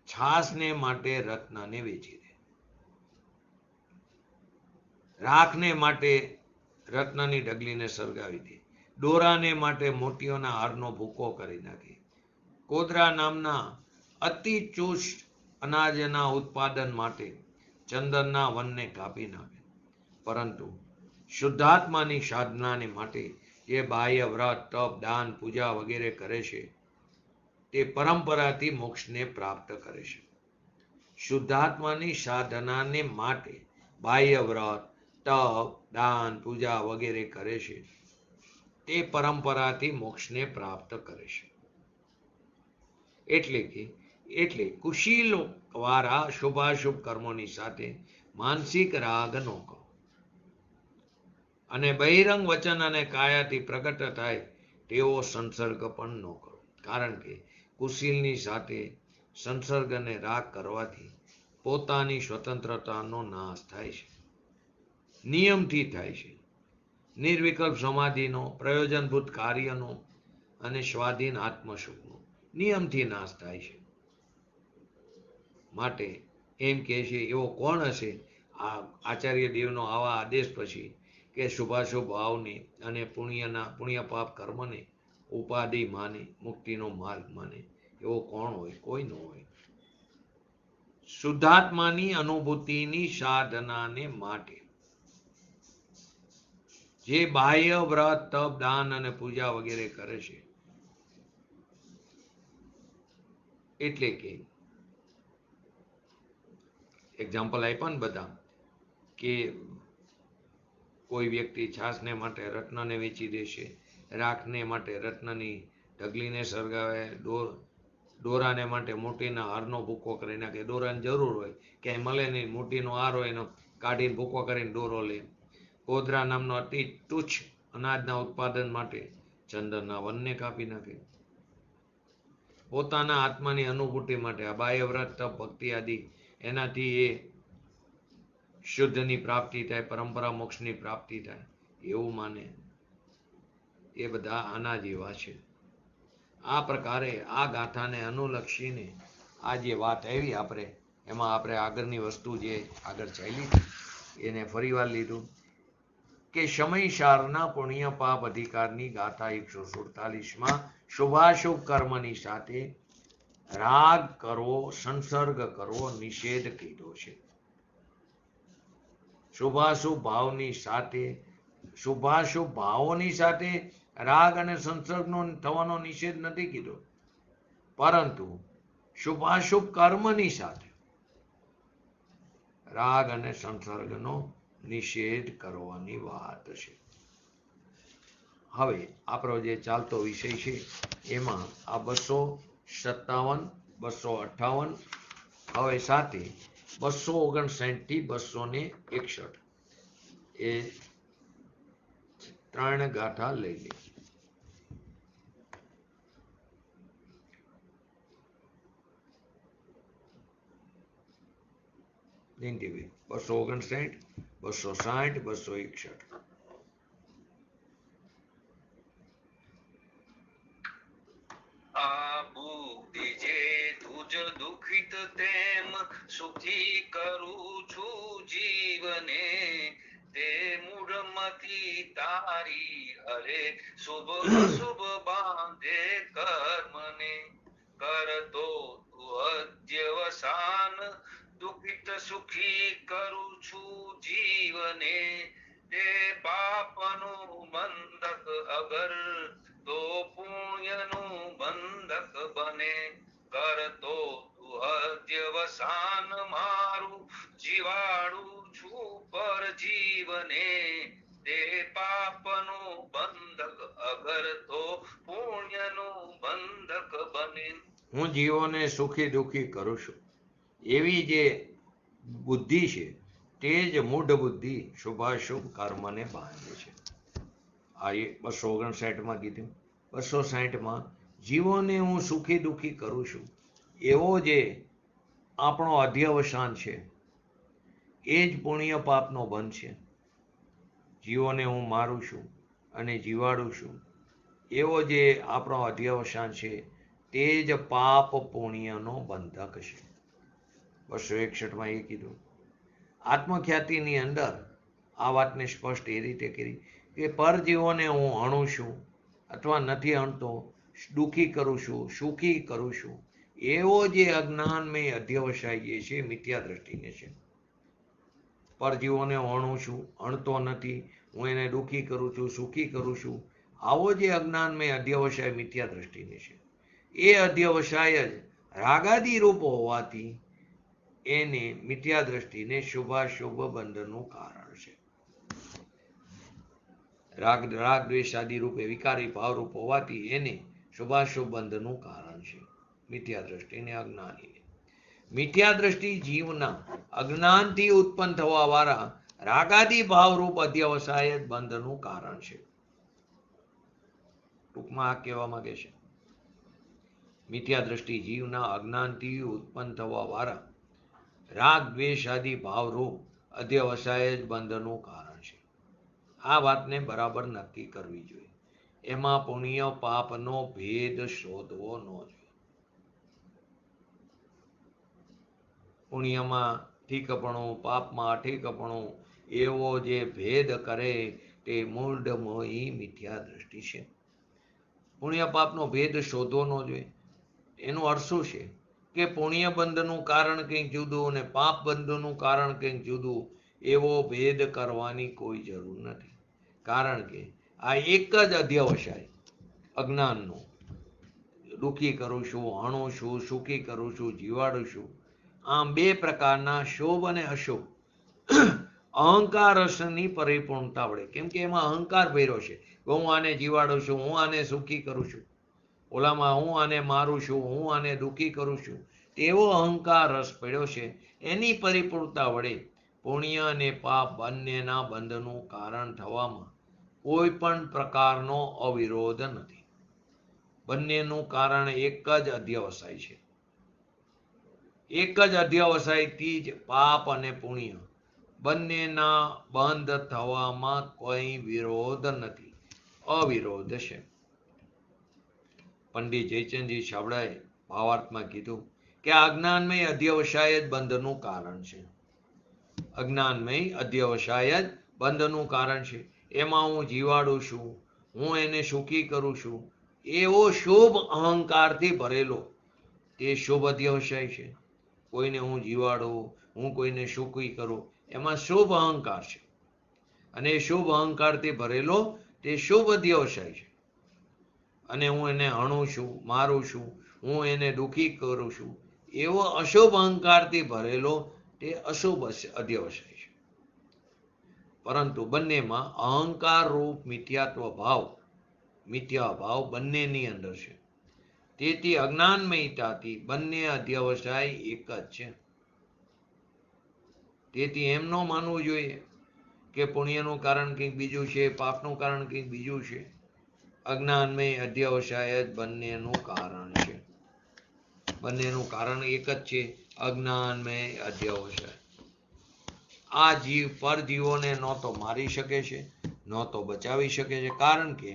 છાસને માટે રત્નને વેચી દે, રાખને માટે રત્નની ઢગલીને સળગાવી દે, દોરાને માટે મોતીઓના હારનો ભૂકો કરી નાખે, કોદરા નામના અતિ ચુષ્ટ અનાજના ઉત્પાદન માટે ચંદનના વનને કાપી નાખે. પરંતુ શુદ્ધાત્માની સાધનાને માટે જે બાહ્ય વ્રત, તપ, દાન, પૂજા વગેરે કરે છે તે પરંપરાથી મોક્ષને પ્રાપ્ત કરે છે. શુદ્ધાત્માની સાધનાને માટે બાહ્ય વ્રત, તપ, દાન, પૂજા વગેરે કરે છે તે પરંપરાથી મોક્ષને પ્રાપ્ત કરે છે. એટલે કુશીલ વાળા શુભાશુભ કર્મોની સાથે માનસિક રાગ ન કરો, અને બહિરંગ વચન અને કાયાથી પ્રગટ થાય તેવો સંસર્ગ પણ ન કરો. કારણ કે કુશીલની સાથે સંસર્ગ અને રાગ કરવાથી પોતાની સ્વતંત્રતાનો નાશ થાય છે, નિયમથી થાય છે. નિર્વિકલ્પ સમાધિનો, પ્રયોજનભૂત કાર્યનો અને સ્વાધીન આત્મસુખનો નિયમથી નાશ થાય છે. માટે એમ કહે છે, એવો કોણ હશે આ આચાર્ય દેવનો આવા આદેશ પછી કે શુભાશુભ ભાવને અને પુણ્ય પાપ કર્મને ઉપાધિ માને, મુક્તિનો માર્ગ માને? એવો કોણ હોય? કોઈ ન હોય. શુદ્ધાત્માની અનુભૂતિની સાધનાને માટે જે બાહ્ય વ્રત તપ દાન અને પૂજા વગેરે કરે છે, એટલે કે એક્ઝામ્પલ આપ્યા ને બધા કે કોઈ વ્યક્તિ છાસને માટે રત્નને વેચી દેશે, રાખને માટે રત્નની ઢગલીને સળગાવે, દોરાને માટે મોતીના હારનો ભૂકો કરી નાખે. દોરાની જરૂર હોય ક્યાંય મળે નહીં, મોતીનો હાર હોય એનો કાઢીને ભૂકો કરીને દોરો લે. ગોધરા નામનો અતિ તુચ્છ અનાજના ઉત્પાદન માટે ચંદનના વનને કાપી નાખે. પોતાના આત્માની અનુભૂતિ માટે આ બાહ્ય વ્રત તપ ભક્તિ આદિ એનાથી એ શુદ્ધની પ્રાપ્તિ થાય, પરંપરા મોક્ષની પ્રાપ્તિ થાય એવું માને, એ બધા આના જેવા છે. આ પ્રકારે આ ગાથાને અનુલક્ષીને આ જે વાત આવી આપણે એમાં આપણે આગળની વસ્તુ જે આગળ ચાલી એને ફરીવાર લીધું કે સમયસારના પુણ્ય પાપ અધિકારની ગાથા 147માં શુભાશુભ કર્મની સાથે રાગ કરવો, સંસર્ગ કરવો નિષેધ કીધો છે. શુભાશુભ ભાવની સાથે, શુભાશુભ ભાવોની સાથે રાગ અને સંસર્ગનો થવાનો નિષેધ નથી કીધો, પરંતુ શુભાશુભ કર્મની સાથે રાગ અને સંસર્ગનો નિષેધ કરવાની વાત છે. હવે આપણો જે ચાલતો વિષય છે એમાં આ 257, 258 હવે સાથે 259 થી 261 એ 3 ગાથા લઈ લે. દિનટીવી 259, 260, 261. આ બુદ્ધિ જે તુજ દુખિત તેમ સુખી કરું છું જીવને, તે મૂળમાંથી તારી હરે શુભ અશુભ બાંધે કર્મને, કરતો તું અધ્યવસાન દુખિત સુખી કરું છું જીવને, તે પાપનું બંધક અગર તો પુણ્યનું બંધક બને, કરતો તું અધ્યવસાન મારું જીવાડું છું પર જીવને, તે પાપનું બંધક અગર તો પુણ્યનું બંધક બને. હું જીવોને સુખી દુખી કરું છું એવી જે બુદ્ધિ છે તે જ મૂઢ બુદ્ધિ શુભાશુભ કર્મને બાંધે છે. આ 259માં કીધું. 260માં જીવોને હું સુખી દુખી કરું છું એવો જે આપણો અધ્યવસાન છે એ જ પુણ્ય પાપનો બંધ છે. જીવોને હું મારું છું અને જીવાડું છું એવો જે આપણો અધ્યવસાન છે તે જ પાપ પુણ્યનો બંધક છે. 261માં એ કીધું. આત્મખ્યાતિની અંદર આ વાતને સ્પષ્ટ એ રીતે કરી કે પરજીવોને હું હણું છું અથવા નથી હણતો, દુઃખી કરું છું, સુખી કરું છું એવો જે અજ્ઞાનમય અધ્યવસાય જે છે મિથ્યા દ્રષ્ટિને છે. પરજીવોને હું હણું છું, હણતો નથી, હું એને દુઃખી કરું છું, સુખી કરું છું, આવો જે અજ્ઞાનમય અધ્યવસાય મિથ્યા દ્રષ્ટિને છે એ અધ્યવસાય જ રાગાદી રૂપ હોવાથી એને મિથ્યા દ્રષ્ટિને શુભાશુભ બંધનનું કારણ છે. રાગ દ્વેષ આદિ રૂપે વિકારી ભાવરૂપ હોવાથી એને શુભાશુભ બંધનું કારણ છે મિથ્યા દ્રષ્ટિને, અજ્ઞાનીને. મિથ્યા દ્રષ્ટિ જીવના અજ્ઞાનથી ઉત્પન્ન થવા વાળા રાગાદી ભાવરૂપ અધ્યવસાય જ બંધનું કારણ છે. ટૂંકમાં આ કહેવા માંગે છે મિથ્યા દ્રષ્ટિ જીવના અજ્ઞાનથી ઉત્પન્ન થવા વાળા રાગ દ્વેષ આદિ ભાવરૂપ અધ્યવસાય જ બંધનું કારણ છે. આ વાતને બરાબર નક્કી કરવી જોઈએ. એમાં પુણ્ય પાપનો ભેદ શોધવો ન જોઈએ. પુણ્યમાં ઠીકપણું, પાપમાં ઠીકપણું એવો જે ભેદ કરે તે મૂઢમોહી મિથ્યા દ્રષ્ટિ છે. પુણ્ય પાપનો ભેદ શોધવો ન જોઈએ. એનો અર્થ શું છે કે પુણ્ય બંધનું કારણ કંઈક જુદું અને પાપ બંધનું કારણ કંઈક જુદું, એવો ભેદ કરવાની કોઈ જરૂર નથી. કારણ કે આ એક જ અધ્યવસાય અજ્ઞાનનો, દુઃખી કરું છું, હણું છું, સુખી કરું છું, જીવાડું છું, આમ બે પ્રકારના શોભ અને અશુભ અહંકાર રસની પરિપૂર્ણતા વડે, કેમ કે એમાં અહંકાર ભર્યો છે. હું આને જીવાડું છું, હું આને સુખી કરું છું, ઓલામાં હું આને મારું છું, હું આને દુઃખી કરું છું, એવો અહંકાર રસ પડ્યો છે. એની પરિપૂર્ણતા વડે પુણ્ય અને પાપ બંનેના બંધનું કારણ થવામાં કોઈ પણ પ્રકારનો અવિરોધ નથી. બંનેનું કારણ એક જ અધ્યવસાય છે. એક જ અધ્યવસાયથી જ પાપ અને પુણ્ય બંનેના બંધ થવામાં કોઈ વિરોધ નથી, અવિરોધ છે. પંડિત જયચંદજી છાબડાએ ભાવાર્થમાં કીધું કે અજ્ઞાનમય અધ્યવસાય જ બંધનું કારણ છે. અજ્ઞાનમય અધ્યવસાય જ બંધનું કારણ છે. એમાં હું જીવાડું છું, હું એને સુખી કરું છું, એવો શુભ અહંકારથી ભરેલો તે શુભ અધ્યવસાય છે. કોઈને હું જીવાડું, હું કોઈને સુખી કરું, એમાં શુભ અહંકાર છે. અને એ શુભ અહંકારથી ભરેલો તે શુભ અધ્યવસાય છે. અને હું એને હણું છું, મારું છું, હું એને દુઃખી કરું છું, એવો અશુભ અહંકારથી ભરેલો તે અશુભ અધ્યવસાય છે. પરંતુ બંનેમાં અહંકાર રૂપ મિથ્યા ભાવ બંનેની અંદર છે. તેથી અજ્ઞાનમયતાથી બંને અધ્યવસાય એક જ છે. તેથી એમ ન માનવું જોઈએ કે પુણ્યનું કારણ કંઈક બીજું છે, પાપનું કારણ કંઈક બીજું છે. અજ્ઞાનમય અધ્યવસાય જ બંનેનું કારણ છે. બંનેનું કારણ એક જ છે, અજ્ઞાનમય અધ્યવસાય. આ જીવ પરજીવોને ન તો મારી શકે છે, ન તો બચાવી શકે છે. કારણ કે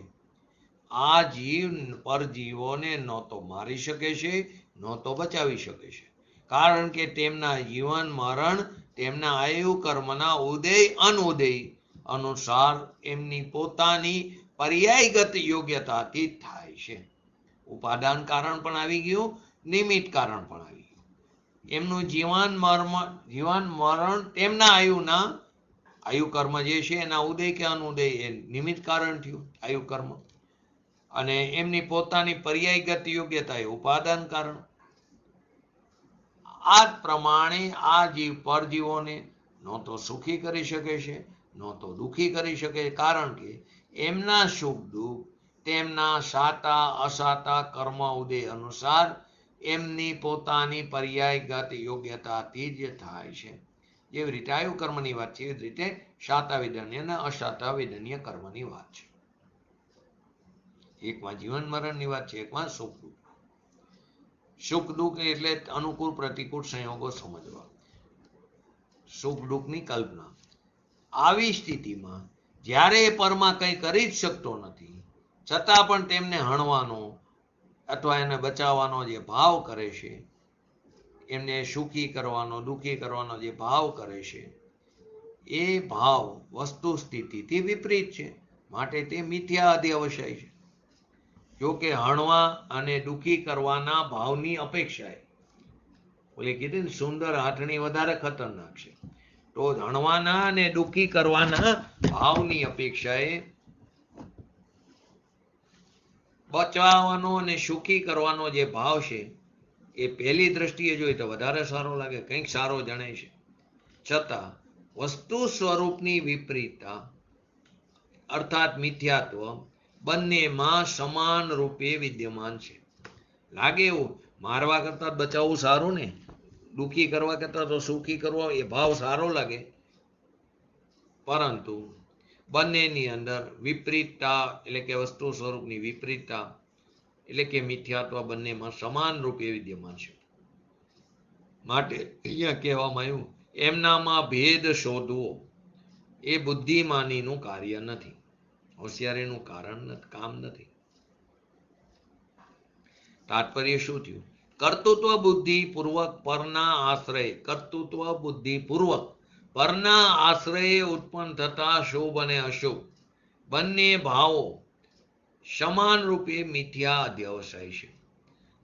આ જીવ પરજીવોને ન તો મારી શકે છે, ન તો બચાવી શકે છે. કારણ કે તેમના જીવન મરણ તેમના આયુ કર્મના ઉદય અનુદય અનુસાર એમની પોતાની પર્યાયગત યોગ્યતાથી થાય છે. ઉપાદાન કારણ પણ આવી ગયું, નિમિત્ત કારણ પણ આવી ગયું. એમનું જીવન મરણ તેમના આયુ કર્મ જે છે એના ઉદય કે અનુદય એ નિમિત્ત કારણ થયું, આયુ કર્મ. અને એમની પોતાની પર્યાયગત યોગ્યતા એ ઉપાદાન કારણ. આ જ પ્રમાણે આ જીવ પરજીવોને ન તો સુખી કરી શકે છે, ન તો દુઃખી કરી શકે. કારણ કે એમના સુખ દુઃખ તેમના સાતા અસાતા કર્મ ઉદય અનુસાર એમની પોતાની પર્યાયગત યોગ્યતાથી જ થાય છે. જેવી રીતે આયુ કર્મની વાત છે, એવી રીતે સાતા વિધન્ય અને અસાતા વિધન્ય કર્મની વાત છે. એકમાં જીવન મરણની વાત છે, એકમાં સુખ દુઃખ. સુખ દુઃખ એટલે અનુકૂળ પ્રતિકૂળ સંયોગો સમજવા, સુખ દુઃખની કલ્પના. આવી સ્થિતિમાં જ્યારે એ પરમા કંઈ કરી જ શકતો નથી, છતાં પણ તેમને હણવાનો અથવા એને બચાવવાનો જે ભાવ કરે છે, એમને સુખી કરવાનો દુઃખી કરવાનો જે ભાવ કરે છે, એ ભાવ વસ્તુ સ્થિતિથી વિપરીત છે. માટે તે મિથ્યા અધ્યવસાય છે. જો કે હણવા અને દુઃખી કરવાના ભાવની અપેક્ષાએ, ઓલે કીધું ને સુંદર હાથણી વધારે ખતરનાક છે, તો હણવાના અને દુઃખી કરવાના ભાવની અપેક્ષાએ બચાવવાનો અને સુખી કરવાનો જે ભાવ છે એ પહેલી દ્રષ્ટિએ જોઈએ તો વધારે સારો લાગે, કંઈક સારો જણાય છે. છતાં વસ્તુ સ્વરૂપની વિપરીતતા અર્થાત મિથ્યાત્વ બંનેમાં સમાન રૂપે વિદ્યમાન છે. લાગે એવું મારવા કરતા બચાવવું સારું ને, દુઃખી કરવા કરતા તો સુખી કરવો એ ભાવ સારો લાગે. પરંતુ બંનેની અંદર વિપરીતતા એટલે કે વસ્તુ સ્વરૂપની વિપરીતતા એટલે કે મિથ્યાત્વ બંનેમાં સમાન રૂપે વિદ્યમાન છે. માટે અહીંયા કહેવામાં આવ્યું એમનામાં ભેદ શોધવો એ બુદ્ધિમાનીનું કાર્ય નથી, હોશિયારીનું કામ નથી. તાત્પર્ય શું થયું? કર્તૃત્વ બુદ્ધિપૂર્વક પરના આશ્રયે ઉત્પન્ન થતા શુભ અને અશુભ બંને ભાવો સમાન રૂપે મિથ્યા અધ્યવસાય છે.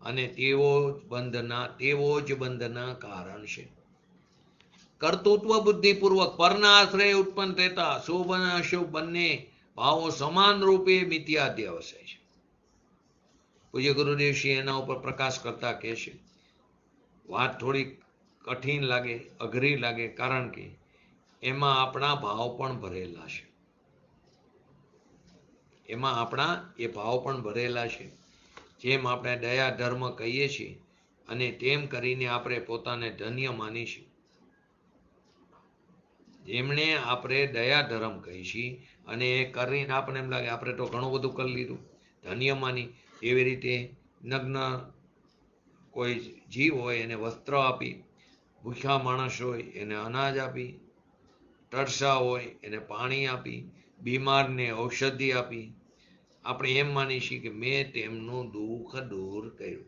અને તેવો જ બંધના કારણ છે. કર્તૃત્વ બુદ્ધિપૂર્વક પરના આશ્રય ઉત્પન્ન થતા શુભ અને અશુભ બંને ભાવો સમાન રૂપે મિથ્યા અધ્યાવસાય છે. પૂજ્ય ગુરુદેવશ્રી એના ઉપર પ્રકાશ કરતા કહે છે, વાત થોડી કઠિન લાગે, અઘરી લાગે, કારણ કે એમાં આપણા ભાવ પણ ભરેલા છે. એમાં આપણા એ ભાવ પણ ભરેલા છે. જેમ આપણે દયા ધર્મ કહીએ છીએ અને તેમ કરીને આપણે પોતાને ધન્ય માની છીએ. જેમણે આપણે દયા ધર્મ કહી છીએ અને એ કરીને આપણે એમ લાગે આપણે તો ઘણું બધું કરી લીધું, ધન્ય માની. એવી રીતે નગ્ન કોઈ જીવ હોય એને વસ્ત્ર આપી, ભૂખ્યા માણસ હોય એને અનાજ આપી, તરસા હોય એને પાણી આપી, બીમારને ઔષધિ આપી. આપણે એમ માની છીએ કે મેં તેમનું દુઃખ દૂર કર્યું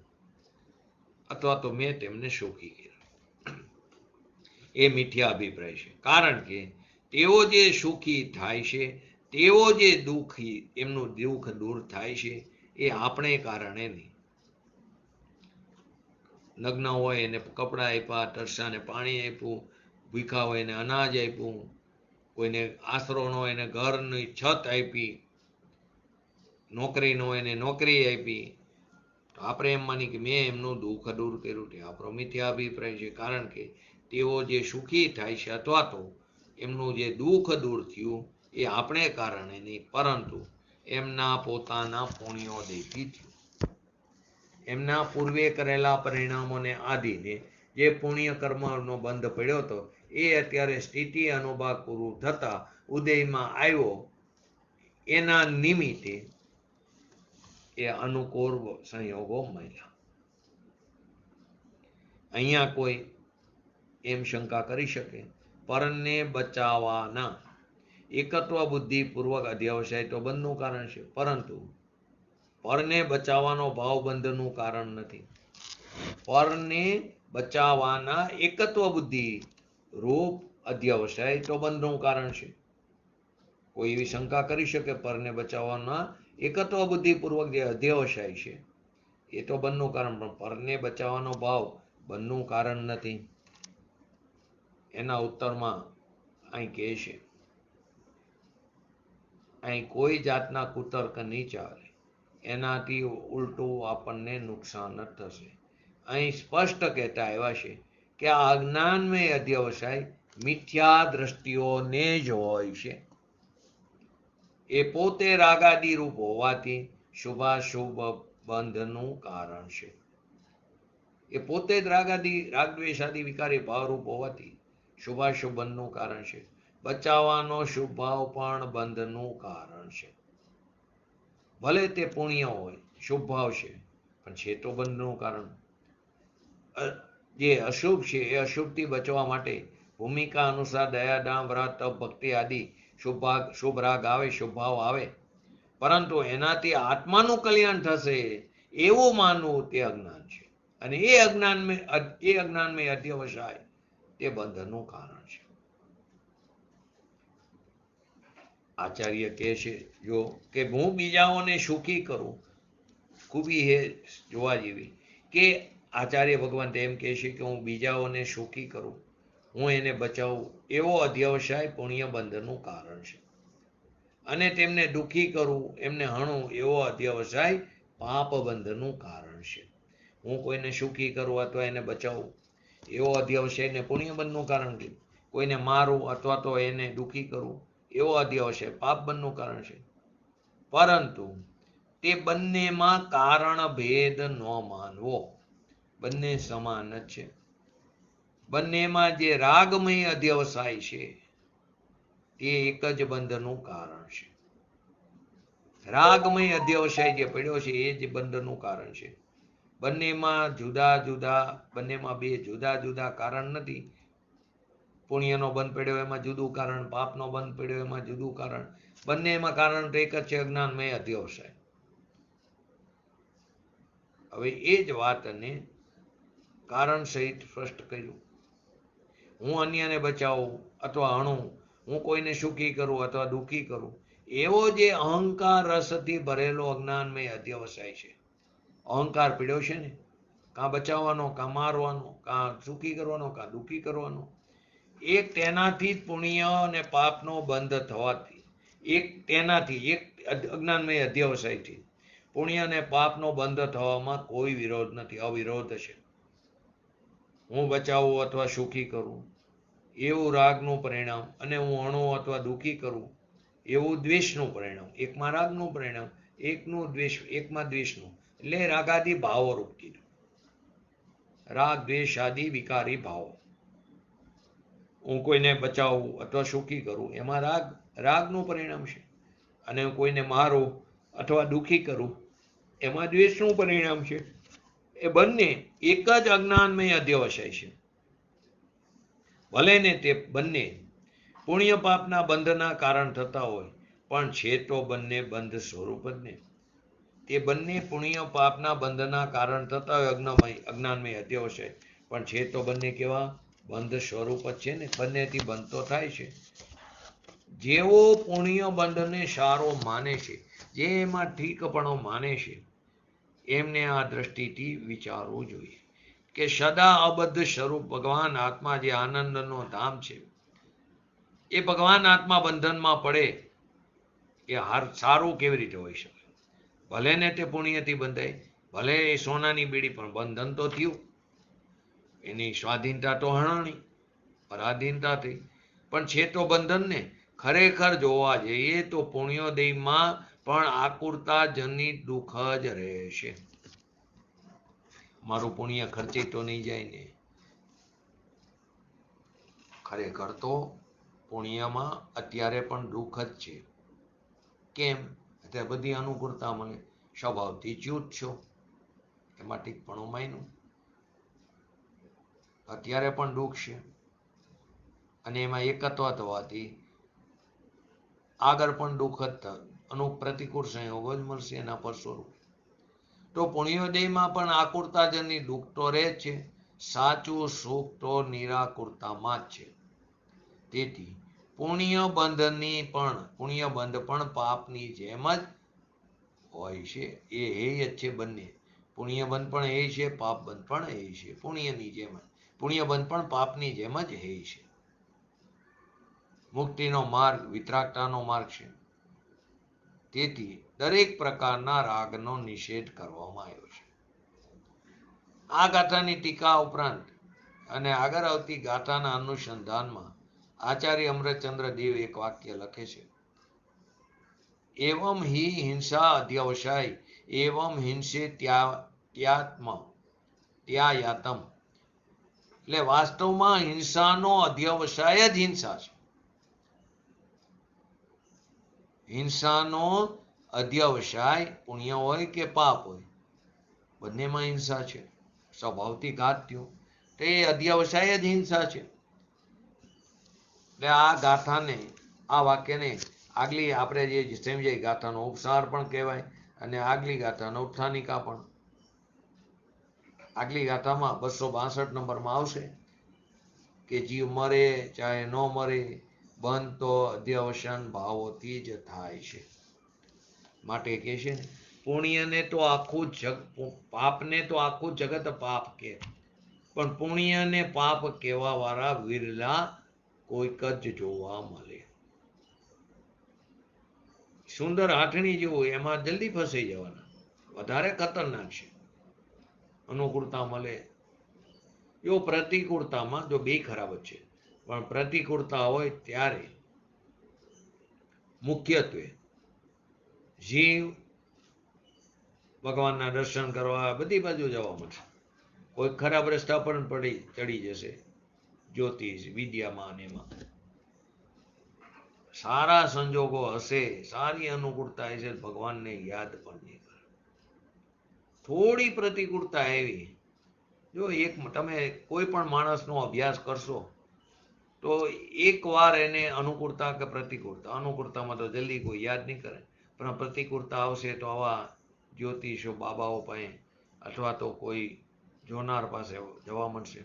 અથવા તો મેં તેમને સુખી કર્યા. એ મિથ્યા અભિપ્રાય છે. કારણ કે તેઓ જે સુખી થાય છે, તેઓ જે દુઃખી એમનું દુઃખ દૂર થાય છે, એ આપણે કારણે નહીં. નગ્ન હોય એને કપડાં આપ્યા, તરસાને પાણી આપ્યું, ભૂખા હોય એને અનાજ આપ્યું, કોઈને આશરો ન હોય એને ઘરની છત આપી, નોકરી ન હોય એને નોકરી આપી. તો આપણે એમ માની કે મેં એમનું દુઃખ દૂર કર્યું. તે આપણો મિથ્યા અભિપ્રાય છે. કારણ કે તેઓ જે સુખી થાય છે અથવા તો એમનું જે દુઃખ દૂર થયું એ આપણે કારણે નહીં, પરંતુ એમના પોતાના પુણ્યોદયથી થયું. એમના પૂર્વે કરેલા પરિણામોને આધીને જે પુણ્ય કર્મનો બંધ પડ્યો હતો એ અત્યારે સ્થિતિ અનુભાગ પૂરું થતા ઉદયમાં આવ્યો. એના નિમિત્તે એ અનુકૂળ સંયોગો મળ્યા. અહીંયા કોઈ એમ શંકા કરી શકે, પરને બચાવવાના એકત્વ બુદ્ધિપૂર્વક અધ્યાવસાય તો બંધનું કારણ છે, પરંતુ પરને બચાવવાનો ભાવ બંધનું કારણ નથી. પરને બચાવવાના એકત્વ બુદ્ધિ રૂપ અધ્યાવસાય તો બંધનું કારણ છે. કોઈ એવી શંકા કરી શકે પરને બચાવવાના એકત્વ બુદ્ધિપૂર્વક જે અધ્યાવસાય છે એ તો બંધનું કારણ, પણ પરને બચાવવાનો ભાવ બંધનું કારણ નથી. એના ઉત્તરમાં અહીં કહે છે, અહીં કોઈ જાતના કુતર્ક નહીં ચાલે, એનાથી ઉલટું આપણને નુકસાન જ થશે. અહીં સ્પષ્ટ કહેતા આવ્યા છે કે આ અજ્ઞાનમય અધ્યાવસાય મિથ્યા દ્રષ્ટિઓને જ હોય છે. એ પોતે રાગાદી રૂપ હોવાથી શુભાશુભ બંધનું કારણ છે. એ પોતે જ રાગદ્વેષાદી વિકારી ભાવરૂપ હોવાથી શુભાશુભ બંધનું કારણ છે. બચાવવાનો શુભ ભાવ પણ બંધનું કારણ છે. ભલે તે પુણ્ય હોય, શુભ ભાવ છે, પણ છે તો બંધનું કારણ. જે અશુભ છે એ અશુભથી બચવા માટે ભૂમિકા અનુસાર દયા દાન વ્રત તપ ભક્તિ આદિ શુભ રાગ આવે, શુભ ભાવ આવે, પરંતુ એનાથી આત્માનું કલ્યાણ થશે એવું માનવું તે અજ્ઞાન છે. અને એ અજ્ઞાનમય અધ્યાવસાય તે બંધનનું કારણ છે. આચાર્ય કહે છે જો કે હું બીજાઓને સુખી કરું, ખૂબી હે જોવા જેવી કે આચાર્ય ભગવાન એમ કહે છે કે હું બીજાઓને સુખી કરું, હું એને બચાવું, એવો અધ્યાવસાય પુણ્ય બંધનનું કારણ છે. અને તેમને દુઃખી કરું, એમને હણું, એવો અધ્યાવસાય પાપ બંધનનું કારણ છે. હું કોઈને સુખી કરું અથવા એને બચાવું એવો અધ્યાવસાય એને પુણ્ય બંધનું કારણ છે. કોઈને મારું અથવા તો એને દુઃખી કરું એવો અધ્યાવસાય પાપ બંધનું કારણ છે. પરંતુ તે બંનેમાં કારણ ભેદ ન માનવો, બંને સમાન જ છે. બંનેમાં જે રાગમય અધ્યાવસાય છે તે એક જ બંધનું કારણ છે. રાગમય અધ્યાવસાય જે પડ્યો છે એ જ બંધનું કારણ છે. બંનેમાં બે જુદા જુદા કારણ નથી. પુણ્યનો બંધ પડ્યો એમાં જુદું કારણ, પાપનો બંધ પડ્યો એમાં જુદું કારણ. બંનેમાં કારણ તો એક જ છે, અજ્ઞાનમય અધ્યાવસાય. હવે એ જ વાતને કારણ સહિત સ્પષ્ટ કર્યું. હું અન્યને બચાવું અથવા હણું, હું કોઈને સુખી કરું અથવા દુઃખી કરું, એવો જે અહંકાર રસથી ભરેલો અજ્ઞાનમય અધ્યાવસાય છે, અહંકાર પીડ્યો છે ને, કાં બચાવવાનો, કાં મારવાનો, કાં સુખી કરવાનો, કાં દુઃખી કરવાનો. એક તેનાથી જ પુણ્ય અને પાપનો બંધ થવાથી, એક તેનાથી, એક અજ્ઞાનમય અધ્યવસાયથી પુણ્ય અને પાપનો બંધ થવામાં કોઈ વિરોધ નથી, અવિરોધ છે. હું બચાવું અથવા સુખી કરું એવું રાગનું પરિણામ, અને હું અણું અથવા દુઃખી કરું એવું દ્વેષનું પરિણામ. એકમાં રાગનું પરિણામ, એકમાં દ્વેષનું. એટલે રાગાદી ભાવો રૂપ કીધું. રાગ દ્વેષ આદિ વિકારી ભાવો. હું કોઈને બચાવું અથવા સુખી કરું એમાં રાગનું પરિણામ છે, અને હું કોઈને મારું અથવા દુઃખી કરું એમાં દ્વેષનું પરિણામ છે. એ બંને એક જ અજ્ઞાનમય અધ્યવસાય છે. ભલે ને તે બંને પુણ્ય પાપના બંધના કારણ થતા હોય, પણ છે તો બંને બંધ સ્વરૂપ જ ને. તે બંને પુણ્ય પાપના બંધના કારણ થતા હોય, અજ્ઞાનમય અધ્યવસાય, પણ છે તો બંને કેવા? બંધ સ્વરૂપ જ છે ને. બંનેથી બંધ તો થાય છે. જેવો પુણ્ય બંધને સારો માને છે, જે એમાં ઠીકપણો માને છે, એમને આ દ્રષ્ટિથી વિચારવું જોઈએ કે સદા અબદ્ધ સ્વરૂપ ભગવાન આત્મા જે આનંદનો ધામ છે, એ ભગવાન આત્મા બંધનમાં પડે એ સારું કેવી રીતે હોઈ શકે? ભલે ને તે પુણ્યથી બંધાય, ભલે એ સોનાની બીડી, પણ બંધન તો થયું, એની સ્વાધીનતા તો હણાણી, પરાધીનતા થઈ, પણ છે તો બંધન ને. ખરેખર જોવા જઈએ તો પુણ્યોદયમાં પણ આકુરતા જનિત દુઃખ જ રહેશે. મારું પુણ્ય ખર્ચે તો નહીં જાય ને. ખરેખર તો પુણ્યમાં અત્યારે પણ દુઃખ જ છે. કેમ? અત્યારે બધી અનુકૂળતા મળે, સ્વભાવથી ચ્યુત છો, એમાં ટીકપણું માયનું. અત્યારે પણ દુઃખ છે, અને એમાં એકત્વ થવાથી આગળ પણ દુઃખ જ થાય. પ્રતિકૂળ સંયોગો જ મળશે એના પર સ્વરૂપ. તો પુણ્યોદયમાં પણ આકુરતાજનની દુઃખ તો રહે જ છે. સાચું સુખ તો નિરાકુરતામાં જ છે. તેથી પુણ્ય બંધ પણ પાપની જેમ જ હોય છે. એ હેય જ છે બંને. પુણ્ય બંધ પણ હેય છે, પાપ બંધ પણ હેય છે. પુણ્યની જેમ જ. પુણ્ય બંધ પણ પાપની જેમ જ હેય છે. મુક્તિનો માર્ગ વિતરાગતાનો માર્ગ છે. તેથી દરેક પ્રકારના રાગનો નિષેધ કરવામાં આવ્યો છે. આ ગાથાની ટીકા ઉપરાંત અને આગળ આવતી ગાથાના અનુસંધાનમાં આચાર્ય અમૃતચંદ્ર દેવ એક વાક્ય લખે છે, એવમ હિ હિંસા અધ્યવસાય એવમ હિંસે ત્યાયાતમ. એટલે વાસ્તવમાં હિંસાનો અધ્યવસાય જ હિંસા છે. હિંસાનો અધ્યવસાય પુણ્ય હોય કે પાપ હોય, બંનેમાં હિંસા છે. સ્વભાવથી ઘાત થયો તો એ અધ્યવસાય જ હિંસા છે. એટલે આ ગાથાને, આ વાક્યને આગલી આપણે જે સમજાય ગાથાનો ઉપસાર પણ કહેવાય, અને આગલી ગાથાનો ઉત્થાનિકા પણ. આગલી ગાથામાં 262 નંબરમાં આવશે કે જીવ મરે ચાહે ન મરે, બંધ તો અધ્યવસાન ભાવોથી જ થાય છે. માટે કે છે ને, પુણ્યને તો આખું પાપને તો આખું જગત પાપ કે, પણ પુણ્યને પાપ કહેવા વાળા વિરલા કોઈક જ જોવા મળે. સુંદર હાથણી જેવું, એમાં જલ્દી ફસાઈ જવાના, વધારે ખતરનાક છે. અનુકૂળતા મળે જો પ્રતિકૂળતામાં, જો બે ખરાબ જ છે, પણ પ્રતિકૂળતા હોય ત્યારે મુખ્યત્વે જીવ ભગવાનના દર્શન કરવા બધી બાજુ જવા મળશે. કોઈ ખરાબ રસ્તા પર ચડી જશે, જ્યોતિષ વિદ્યામાં, એમાં સારા સંજોગો હશે, સારી અનુકૂળતા હશે, ભગવાનને યાદ પણ નહીં કરે. થોડી પ્રતિકૂળતા આવી, જો તમે કોઈ પણ માણસનો અભ્યાસ કરશો તો એક વાર એને અનુકૂળતા કે અનુકૂળતામાં તો જલ્દી કોઈ યાદ નહીં કરે, પણ પ્રતિકૂળતા આવશે તો આવા જ્યોતિષો બાબાઓ પાસે અથવા તો કોઈ જોનાર પાસે જવા મળશે,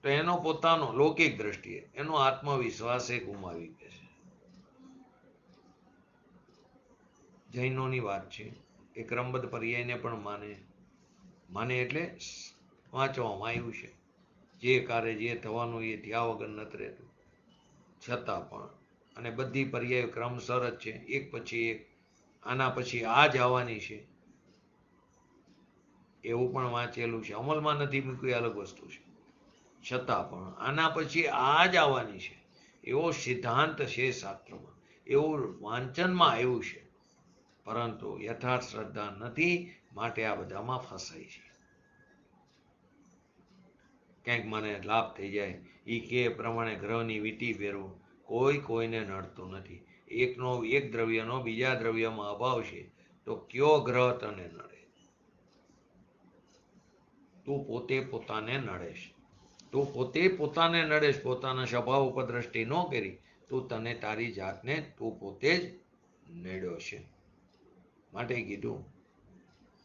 તો એનો પોતાનો લૌકિક દ્રષ્ટિએ એનો આત્મવિશ્વાસ ગુમાવી દે છે. જૈનોની વાત છે, એ ક્રમબદ્ધ પર્યાયને પણ માને એટલે વાંચવામાં આવ્યું છે. જે કાર્ય જે થવાનું એ થયા વગર નથી રહેતું. છતાં પણ અને બધી પર્યાય ક્રમસર જ છે, એક પછી એક. આના પછી આ જ આવવાની છે એવું પણ વાંચેલું છે. અમલમાં નથી મૂક્યું એ અલગ વસ્તુ છે. છતાં પણ આના પછી આ જ આવવાની છે એવો સિદ્ધાંત છે શાસ્ત્રમાં, એવું વાંચનમાં આવ્યું છે. પરંતુ યથાર્થ શ્રદ્ધા નથી, માટે આ બધામાં ફસાય છે. ક્યાંક મને લાભ થઈ જાય એ કે પ્રમાણે ગ્રહની વીંટી ફેરવું, કોઈ કોઈને નડતું નથી. એકનો એક દ્રવ્યનો બીજા દ્રવ્યમાં અભાવ છે તો કયો ગ્રહ તને નડે? તું પોતે પોતાને નડેશ. તું પોતે પોતાને નડેશ. પોતાના સ્વભાવ ઉપર દ્રષ્ટિ ન કરી તું તને તારી જાતને તું પોતે જ નડ્યો છે. માટે કીધું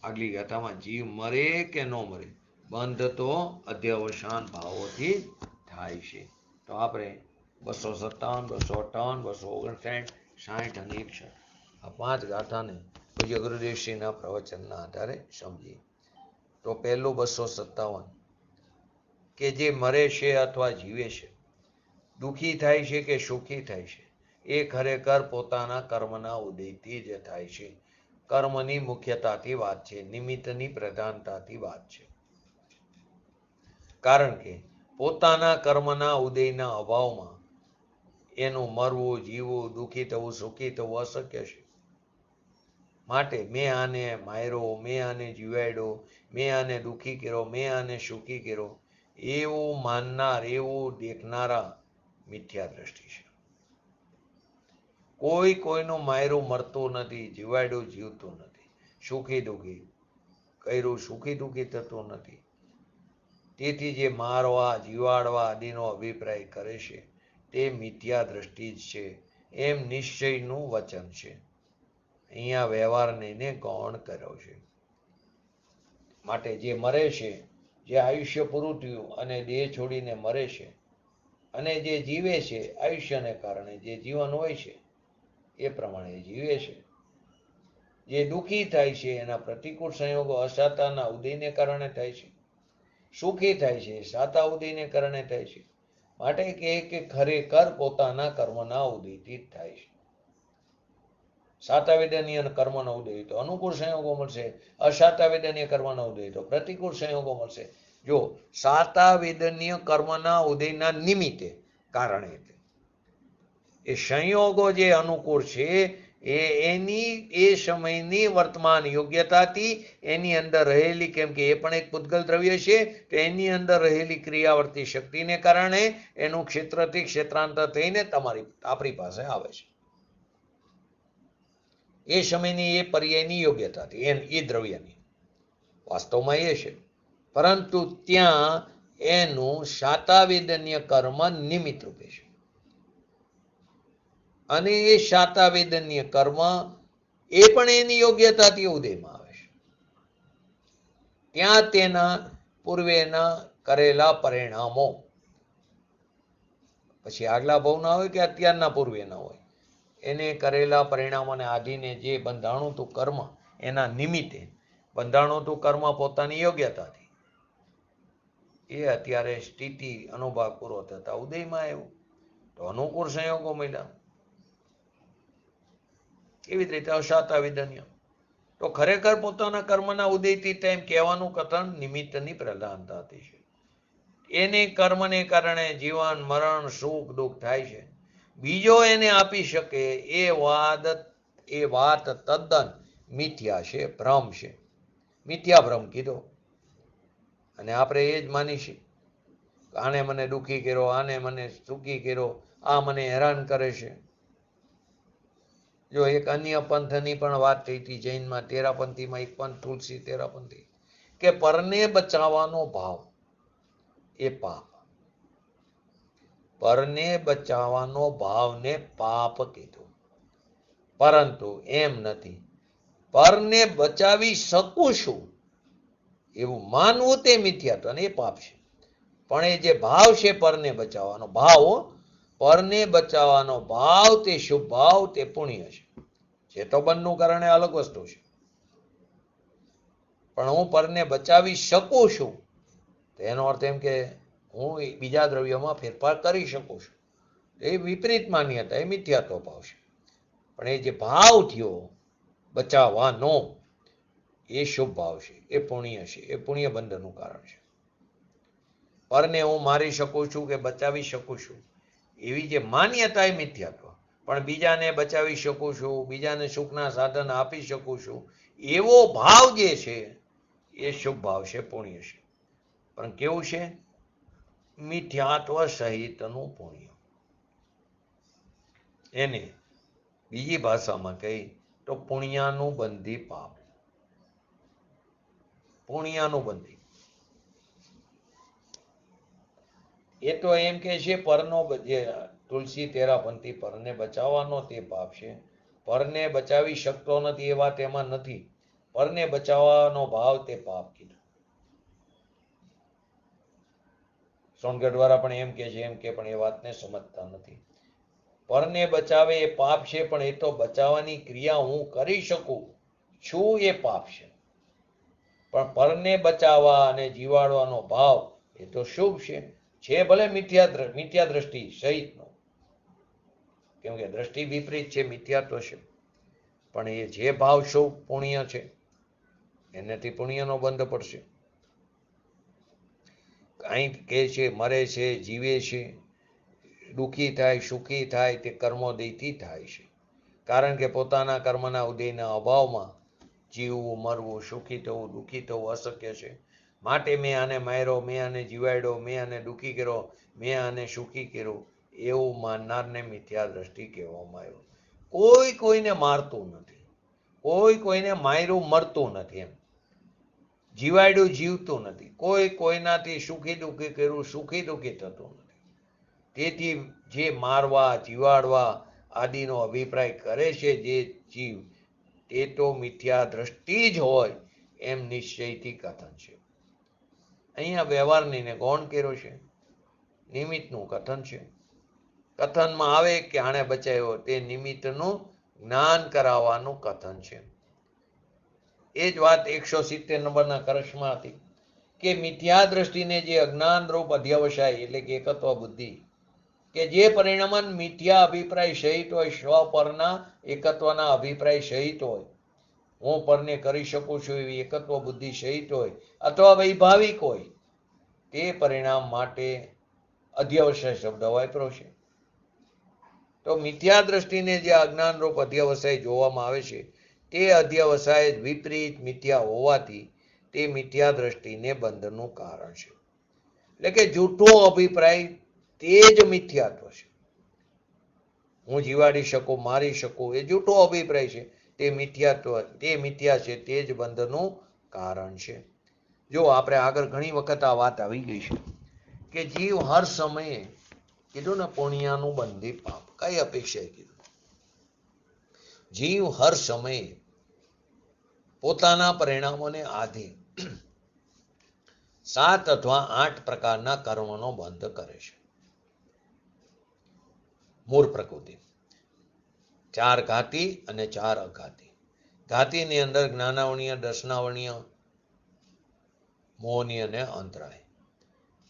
આગલી ગાથામાં, જીવ મરે કે ન મરે, બંધ તો અધ્યવસાન ભાવોથી થાય છે. તો આપણે 257, 258, 259, 60 અને 61 આ 5 ગાથાને પૂજ્ય ગુરુદેવશ્રીના પ્રવચનના આધારે સમજીએ. તો પહેલું 257 કે જે મરે છે અથવા જીવે છે, દુઃખી થાય છે કે સુખી થાય છે, એ ખરેખર પોતાના કર્મના ઉદયથી જ થાય છે. કર્મની મુખ્યતાથી વાત છે, નિમિત્તની પ્રધાનતાથી વાત છે. કારણ કે પોતાના કર્મના ઉદયના અભાવમાં એનું મરવું, જીવવું, દુઃખી થવું, સુખી થવું અશક્ય છે. માટે મેં આને માર્યો, મેં આને જીવાડ્યો, મેં આને દુઃખી કર્યો, મેં આને સુખી કર્યો, એવું માનનાર, એવું દેખનારા મિથ્યા દ્રષ્ટિ છે. કોઈ કોઈનું માયરું મરતું નથી, જીવાડ્યું જીવતું નથી, સુખી દુઃખી કર્યું સુખી દુઃખી થતું નથી. તેથી જે મારવા, જીવાડવા આદિનો અભિપ્રાય કરે છે તે મિથ્યા દ્રષ્ટિ જ છે, એમ નિશ્ચયનું વચન છે. અહીંયા વ્યવહારને ગૌણ કર્યો છે. માટે જે મરે છે, જે આયુષ્ય પૂરું થયું અને દેહ છોડીને મરે છે, અને જે જીવે છે આયુષ્યને કારણે, જે જીવન હોય છે એ પ્રમાણે જીવે છે. જે દુઃખી થાય છે એના પ્રતિકૂળ સંયોગો અસાતાના ઉદયને કારણે થાય છે. સુખી થાય છે સાતા ઉદયને કારણે થાય છે. માટે કહે કે ખરેખર પોતાના કર્મના ઉદયથી જ થાય છે. સાતા વેદનીય કર્મનો ઉદય તો અનુકૂળ સંયોગો મળશે, અસાતા વેદનીય કર્મનો ઉદય તો પ્રતિકૂળ સંયોગો મળશે. જો સાતા વેદનીય કર્મના ઉદયના નિમિત્તે કારણે એ સંયોગો જે અનુકૂળ છે એની એ સમયની વર્તમાન યોગ્યતાથી એની અંદર રહેલી, કેમ કે એ પણ એક પૂતગલ દ્રવ્ય છે, તો એની અંદર રહેલી ક્રિયાવર્તી શક્તિને કારણે એનું ક્ષેત્રથી ક્ષેત્રાંતર થઈને આપણી પાસે આવે છે. એ સમયની એ પર્યાયની યોગ્યતાથી એ દ્રવ્યની વાસ્તવમાં એ છે. પરંતુ ત્યાં એનું શાતાવેદનીય કર્મ નિમિત્ત રૂપે છે. અને એ શાતાવેદનીય કર્મ એ પણ એની યોગ્યતાથી ઉદયમાં આવે છે. ત્યાં તેના પૂર્વેના કરેલા પરિણામો, પછી આગલા ભાવના હોય કે અત્યારના પૂર્વેના હોય, એને કરેલા પરિણામોને આધીને જે બંધાણું તું કર્મ, એના નિમિત્તે બંધાણું તું કર્મ પોતાની યોગ્યતાથી એ અત્યારે સ્થિતિ અનુભાગ પૂરો થતા ઉદયમાં આવ્યું તો અનુકૂળ સંયોગો મળ્યા. એવી જ રીતે અશાતા વિદન્ય તો ખરેખર પોતાના કર્મના ઉદયથી તેમ કહેવાનું કથન નિમિત્તની પ્રધાનતાથી છે. એને કર્મને કારણે જીવન, મરણ, સુખ, દુઃખ થાય છે. બીજો એને આપી શકે એ વાત તદ્દન મિથ્યા છે, ભ્રમ છે. મિથ્યા ભ્રમ કીધો. અને આપણે એ જ માનીશું, આને મને દુઃખી કર્યો, આને મને સુખી કર્યો, આ મને હેરાન કરે છે. જો એક અન્ય પંથની પણ વાત થઈ હતી જૈનમાં, તેરાપંથીમાં એક પંથ તુલસી તેરાપંથી, કે પરને બચાવવાનો ભાવ એ પાપ. પરને બચાવવાનો ભાવને પાપ કીધું. પરંતુ એમ નથી. પરને બચાવી શકું છું એવું માનવું તે મિથ્યાત્વ અને એ પાપ છે. પણ એ જે ભાવ છે પરને બચાવવાનો ભાવ, પરને બચાવવાનો ભાવ તે શુભ ભાવ, તે પુણ્ય છે. ચેતોબંધનું કારણે અલગ વસ્તુ છે. પણ હું પરને બચાવી શકું છું એનો અર્થ એમ કે હું બીજા દ્રવ્યોમાં ફેરફાર કરી શકું છું. એ વિપરીત માન્યતા, એ મિથ્યાત્વ ભાવ છે. પણ એ જે ભાવ થયો બચાવવાનો, એ શુભ ભાવ છે, એ પુણ્ય છે, એ પુણ્ય બંધનનું કારણ છે. પરને હું મારી શકું છું કે બચાવી શકું છું, એવી જે માન્યતા એ મિથ્યાત્વ. પણ બીજાને બચાવી શકું છું, બીજાને સુખના સાધન આપી શકું છું, એવો ભાવ જે છે એ શુભ ભાવ છે, પુણ્ય છે. પણ કેવું છે? મિથ્યાત્વ સહિતનું પુણ્ય. એને બીજી ભાષામાં કહી તો પુણ્યાનું બંધી પાપ. પુણ્યાનું બંધી. એ તો એમ કે છે પરનો જે તુલસી તેરા પંથી પરને બચાવવાનો તે પાપ છે. પરને બચાવી શકતો નથી એ વાત એમાં નથી. પરને બચાવવાનો ભાવ તે પાપ કીધું. સોનગઢ વાળા પણ એમ કે છે, એમ કે પણ એ વાતને સમજતા નથી. પરને બચાવે એ પાપ છે, પણ એ તો બચાવવાની ક્રિયા હું કરી શકું છું એ પાપ છે. પણ પરને બચાવવા અને જીવાડવાનો ભાવ એ તો શુભ છે ભલે મિથ્યા દ્રષ્ટિ સહિતનો. કેમ કે દ્રષ્ટિ વિપરીત છે, મિથ્યાત્વ છે. પણ એ જે ભાવ શુભ પુણ્ય છે, એનાથી પુણ્યનો બંધ પડશે. કંઈક કે છે, મરે છે, જીવે છે, દુઃખી થાય, સુખી થાય, તે કર્મોદયથી થાય છે. કારણ કે પોતાના કર્મના ઉદયના અભાવમાં જીવવું, મરવું, સુખી થવું, દુઃખી થવું અશક્ય છે. માટે મેં આને માર્યો, મેં આને જીવાડ્યો, મેં આને દુઃખી કર્યો, મેં આને સુખી કર્યું, એવું માનનારને મિથ્યા દ્રષ્ટિ કહેવામાં આવ્યું. કોઈ કોઈને મારતું નથી, કોઈ કોઈને માર્યું મરતું નથી. એમ જીવાડ્યું જીવતું નથી, કોઈ કોઈનાથી સુખી દુઃખી કર્યું સુખી દુઃખી થતું નથી. તેથી જે મારવા, જીવાડવા આદિનો અભિપ્રાય કરે છે જે જીવ, તે તો મિથ્યા દ્રષ્ટિ જ હોય એમ નિશ્ચયથી કથન છે. અહીંયા વ્યવહારની ને ગૌણ કર્યો છે, નિમિત્તનું કથન છે. કથનમાં આવે કે આણે બચાવ્યો, તે નિમિત્તનું જ્ઞાન કરાવવાનું કથન છે. એ જ વાત 170 નંબરના કળશમાં હતી કે મિથ્યા દ્રષ્ટિને જે અજ્ઞાન રૂપ અધ્યવસાય એટલે કે એકત્વ બુદ્ધિ, કે જે પરિણામન મિથ્યા અભિપ્રાય સહિત હોય, સ્વ પરના એકત્વના અભિપ્રાય સહિત હોય, હું પરને કરી શકું છું એવી એકત્વ બુદ્ધિ સહિત હોય, અથવા વૈભાવિક હોય, તે પરિણામ માટે અધ્યવસાય શબ્દ વાપરો છે. તો મિથ્યા દ્રષ્ટિને જે અજ્ઞાન રૂપ અધ્યવસાય જોવામાં આવે છે, તે અધ્યવસાય વિપરીત મિથ્યા હોવાથી તે મિથ્યા દ્રષ્ટિને બંધનનું કારણ છે. એટલે કે જૂઠો અભિપ્રાય તે જ મિથ્યાત્વ છે. હું જીવાડી શકું, મારી શકું, એ જૂઠો અભિપ્રાય છે, તે મિથ્યાત્વ, તે મિથ્યા છે, તે જ બંધનું કારણ છે. જો આપણે આગળ ઘણી વખત આ વાત આવી ગઈ છે કે જીવ હર સમયે કીધું ને પુણ્યનું બંધી પાપ, કઈ અપેક્ષાએ કીધું? જીવ હર સમયે પોતાના પરિણામોને આધીન 7 અથવા 8 પ્રકારના કર્મનો બંધ કરે છે. મૂળ પ્રકૃતિ 4 ઘાતી અને 4 અઘાતી. ઘાતીની અંદર જ્ઞાનાવર્ણીય, દર્શનાવર્ણીય, મોહનીય અને અંતરાય.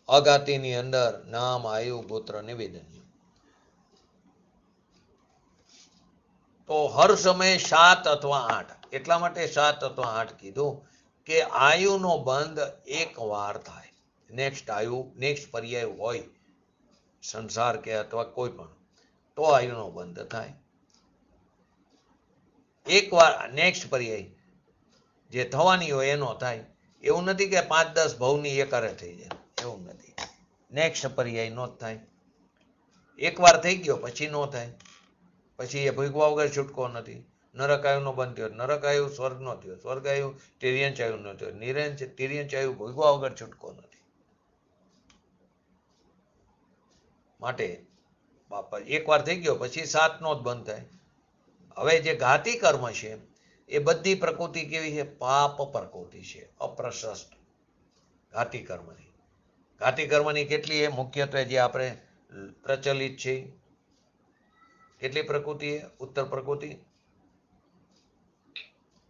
અઘાતીની અંદર નામ, આયુ, ગોત્ર અને વેદનીય. તો હર સમયે 7 અથવા 8, એટલા માટે 7 અથવા 8 કીધું કે આયુનો બંધ એક વાર થાય. નેક્સ્ટ પર્યાય હોય સંસાર કે અથવા કોઈ પણ, તો આયુનો બંધ થાય. એક વાર નેક્સ્ટ પર્યાય જે થવાની હોય એનો થાય. એવું નથી કે 5-10 ભવની એકારે થઈ જાય, એવું નથી. નેક્સ્ટ પર્યાય નો જ થાય. એકવાર થઈ ગયો પછી નો થાય, પછી એ ભોગવા વગર છૂટકો નથી. નરકાયુનો બંધ થયો, નરકાયુ સ્વર્ગનો થયો, સ્વર્ગાયુ તિર્યંચાયુનો થયો, તિર્યંચાયુ ભોગવા વગર છૂટકો નથી. માટે એકવાર થઈ ગયો પછી 7નો જ બંધ થાય. હવે જે ઘાતી કર્મ છે એ બધી પ્રકૃતિ કેવી છે? પાપ પ્રકૃતિ છે, અપ્રશસ્ત ઘાતી કર્મની. ઘાતી કર્મની કેટલી એ મુખ્યત્વે જે આપણે પ્રચલિત છે, કેટલી પ્રકૃતિ? ઉત્તર પ્રકૃતિ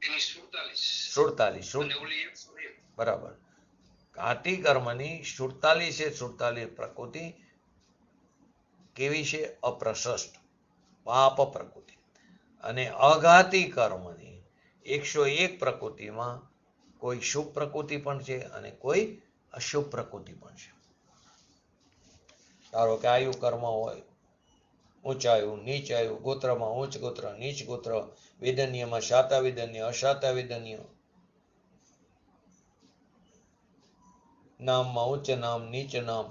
47. બરાબર. ઘાતી કર્મની 47 પ્રકૃતિ કેવી છે? અપ્રશસ્ત પાપ પ્રકૃતિ. અને અઘાતી કર્મની 101 પ્રકૃતિમાં કોઈ શુભ પ્રકૃતિ પણ છે અને કોઈ અશુભ પ્રકૃતિ પણ છે. ધારો કે આયુ કર્મ હોય, ઊંચાયું નીચાયું, ગોત્રમાં ઉચ્ચ ગોત્ર નીચ ગોત્ર, વેદન્યમાં શાતા વેદન્ય અશાતા વેદન્ય, નામમાં ઉચ્ચ નામ નીચ નામ.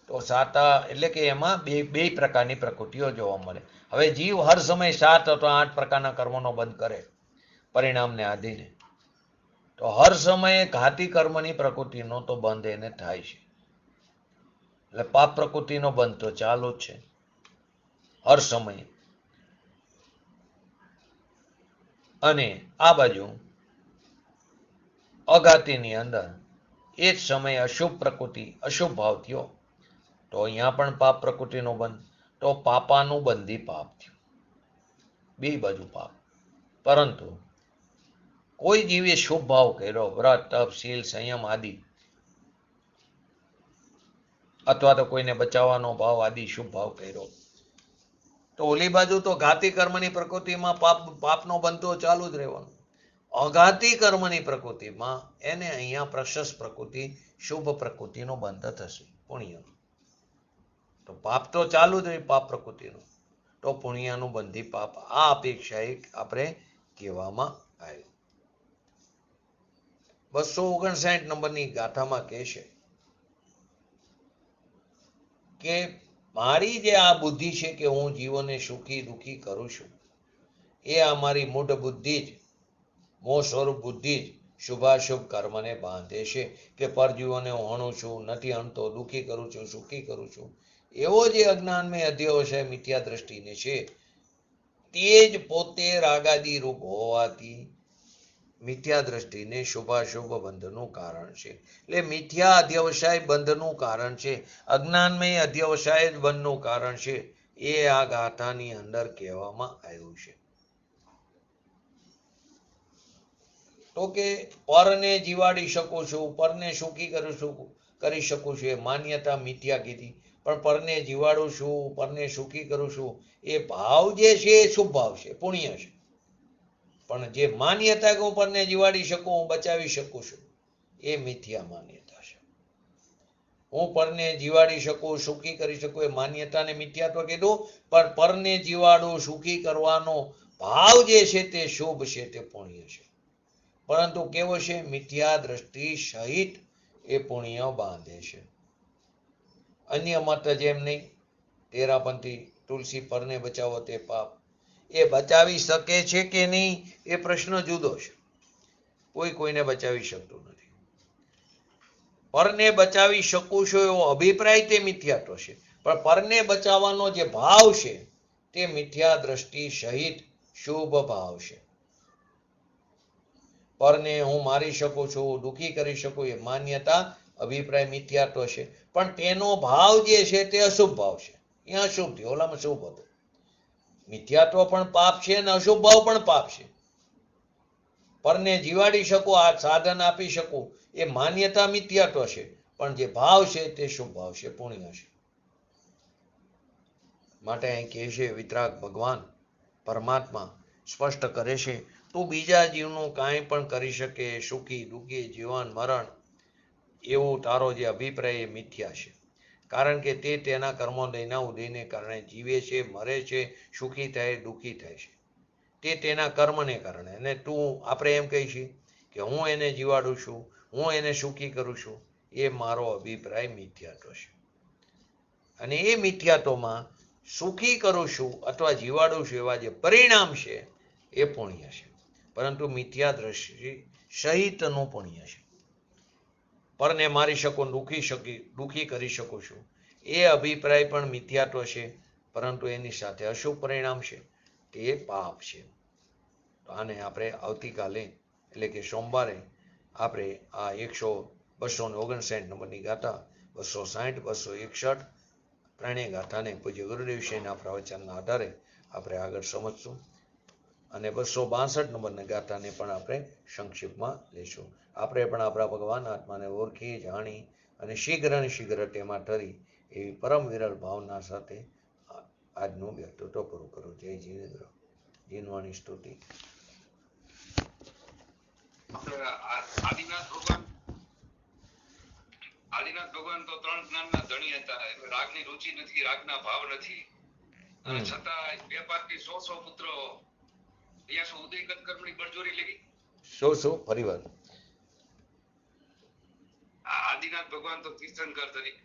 તો સાતા એટલે કે એમાં બે પ્રકારની પ્રકૃતિઓ જોવા મળે. હવે જીવ હર સમય 7 અથવા 8 પ્રકારના કર્મોનો બંધ કરે પરિણામને આધીને, તો હર સમયે ઘાતી કર્મની પ્રકૃતિનો તો બંધ એને થાય છે. એટલે પાપ પ્રકૃતિનો બંધ તો ચાલુ જ છે હર સમયે. અને આ બાજુ અઘાતીની અંદર એ જ સમયે અશુભ પ્રકૃતિ અશુભ ભાવ થયો તો અહીંયા પણ પાપ પ્રકૃતિનો બંધ. તો પાપાનું બંધી પાપ થયું, બે બાજુ પાપ. પરંતુ કોઈ જીવે શુભ ભાવ કર્યો, વ્રત તપ શીલ સંયમ આદિ, અથવા તો કોઈને બચાવવાનો ભાવ આદિ શુભ ભાવ કર્યો, તો ઓલી બાજુ તો ઘાતી કર્મની પ્રકૃતિમાં પાપનો બંધ તો ચાલુ જ રહેવાનો. અઘાતી કર્મની પ્રકૃતિમાં એને અહીંયા પ્રશસ્ત પ્રકૃતિ શુભ પ્રકૃતિનો બંધ થશે પુણ્ય. તો પાપ તો ચાલુ જ રહે પાપ પ્રકૃતિનું, તો પુણ્યનું બંધી પાપ આ અપેક્ષાએ આપણે કહેવામાં આવ્યું. 259 નંબરની ગાથામાં કહે છે કે મારી જે આ બુદ્ધિ છે કે હું જીવોને સુખી દુઃખી કરું છું, એ આ મારી મૂઢ બુદ્ધિ જ મોહ સ્વરૂપ બુદ્ધિ જ શુભાશુભ કર્મને બાંધે છે. કે પરજીવોને હું હણું છું, નથી હણતો, દુઃખી કરું છું, સુખી કરું છું. એવો જે અજ્ઞાનમય અધ્યવસાય મિથ્યા દ્રષ્ટિને છે, તે જ પોતે રાગાદી રૂપ હોવાથી મિથ્યા દ્રષ્ટિને શુભાશુભ બંધનું કારણ છે. એટલે મિથ્યા અધ્યવસાય બંધનું કારણ છે, અજ્ઞાનમય અધ્યવસાય જ બંધનું કારણ છે. એ આ ગાથાની અંદર કહેવામાં આવ્યું છે. તો કે પરને જીવાડી શકું છું, પરને સુખી કરી શકું છું, એ માન્યતા મિથ્યા કીધી. પણ પરને જીવાડું છું, પરને સુખી કરું છું, એ ભાવ જે છે એ શુભ ભાવ છે, પુણ્ય છે. પણ જે માન્યતા કે હું પરને જીવાડી શકું, હું બચાવી શકું છું, એ મિથ્યા માન્યતા છે. હું પરને જીવાડી શકું, સુખી કરી શકું, એ માન્યતાને મિથ્યાત્વ કીધું. પણ પરને જીવાડું સુખી કરવાનો ભાવ જે છે તે શુભ છે, તે પુણ્ય છે. પરંતુ કેવો છે? મિથ્યા દ્રષ્ટિ સહિત એ પુણ્ય બાંધે છે. અન્ય મત જેમ નહીં, તેરાપંથી તુલસી પરને બચાવો તે પાપ, એ બચાવી શકે છે કે નહીં એ પ્રશ્ન જુદો છે. કોઈ કોઈને બચાવી શકતું નથી. પરને બચાવી શકું છું એવો અભિપ્રાય તે મિથ્યાત્વ છે, પણ પરને બચાવવાનો જે ભાવ છે તે મિથ્યા દ્રષ્ટિ સહિત શુભ ભાવ છે. પરને હું મારી શકું છું, દુઃખી કરી શકું, એ માન્યતા અભિપ્રાય મિથ્યાત્વ છે. પણ તેનો ભાવ જે છે તે અશુભ ભાવ છે. અહીંયા અશુભ થયો, ઓલામાં શુભ હતું. મિથ્યાત્વ પણ પાપ છે અને અશુભ ભાવ પણ પાપ છે. પરને જીવાડી શકું, આ સાધન આપી શકું, એ માન્યતા મિથ્યાત્વ છે. પણ જે ભાવ છે તે શુભ ભાવ છે, પુણ્ય છે. માટે અહીં કહે છે વિતરાગ ભગવાન પરમાત્મા સ્પષ્ટ કરે છે, તું બીજા જીવનું કાંઈ પણ કરી શકે, સુખી દુઃખી જીવન મરણ, એવું તારો જે અભિપ્રાય એ મિથ્યા છે. કારણ કે તે તેના કર્મો દૈના ઉદયને કારણે જીવે છે, મરે છે, સુખી થાય, દુઃખી થાય છે. તે તેના કર્મને કારણે. અને તું આપણે એમ કહી છીએ કે હું એને જીવાડું છું, હું એને સુખી કરું છું, એ મારો અભિપ્રાય મિથ્યાત્વ છે. અને એ મિથ્યાત્વમાં સુખી કરું છું અથવા જીવાડું છું એવા જે પરિણામ છે એ પુણ્ય છે. પરંતુ મિથ્યા દ્રષ્ટિ સહિતનું પુણ્ય છે. પરને મારી શકું, દુઃખી કરી શકું છું, એ અભિપ્રાય પણ મિથ્યાત્વ છે. પરંતુ એની સાથે અશુભ પરિણામ છે, તે પાપ છે. તો આને આપણે આવતીકાલે એટલે કે સોમવારે આપણે આ 259 નંબરની ગાથા 260, 261 ત્રણેય ગાથાને પૂજ્ય ગુરુદેવ શ્રીના પ્રવચનના આધારે આપણે આગળ સમજશું. અને 262 નંબરની ગાથાને પણ આપણે સંક્ષિપ્તમાં લેશું. આપણે પણ આપણા ભગવાન આત્માને ઓળખી જાણી અને શીઘ્ર ને શીઘ્ર તેમાં ઠરી એવી પરમ વિરલ ભાવના સાથે આજનું વ્યક્તિત્વ પૂરું કરું. જય જીનેન્દ્ર. જીનવાણી સ્તુતિ. આદિનાથ ભગવાન તો 3 જ્ઞાનના ધણી હતા. રાગની રુચિ નથી, રાગના ભાવ નથી, અને છતાં બે પાર્ટી 100 પુત્રો. અહીંયા શું ઉદયગત કર્મની બળજોરી લેવી? શું ફરીવાર? આદિનાથ ભગવાન તો તીર્થંકર તરીકે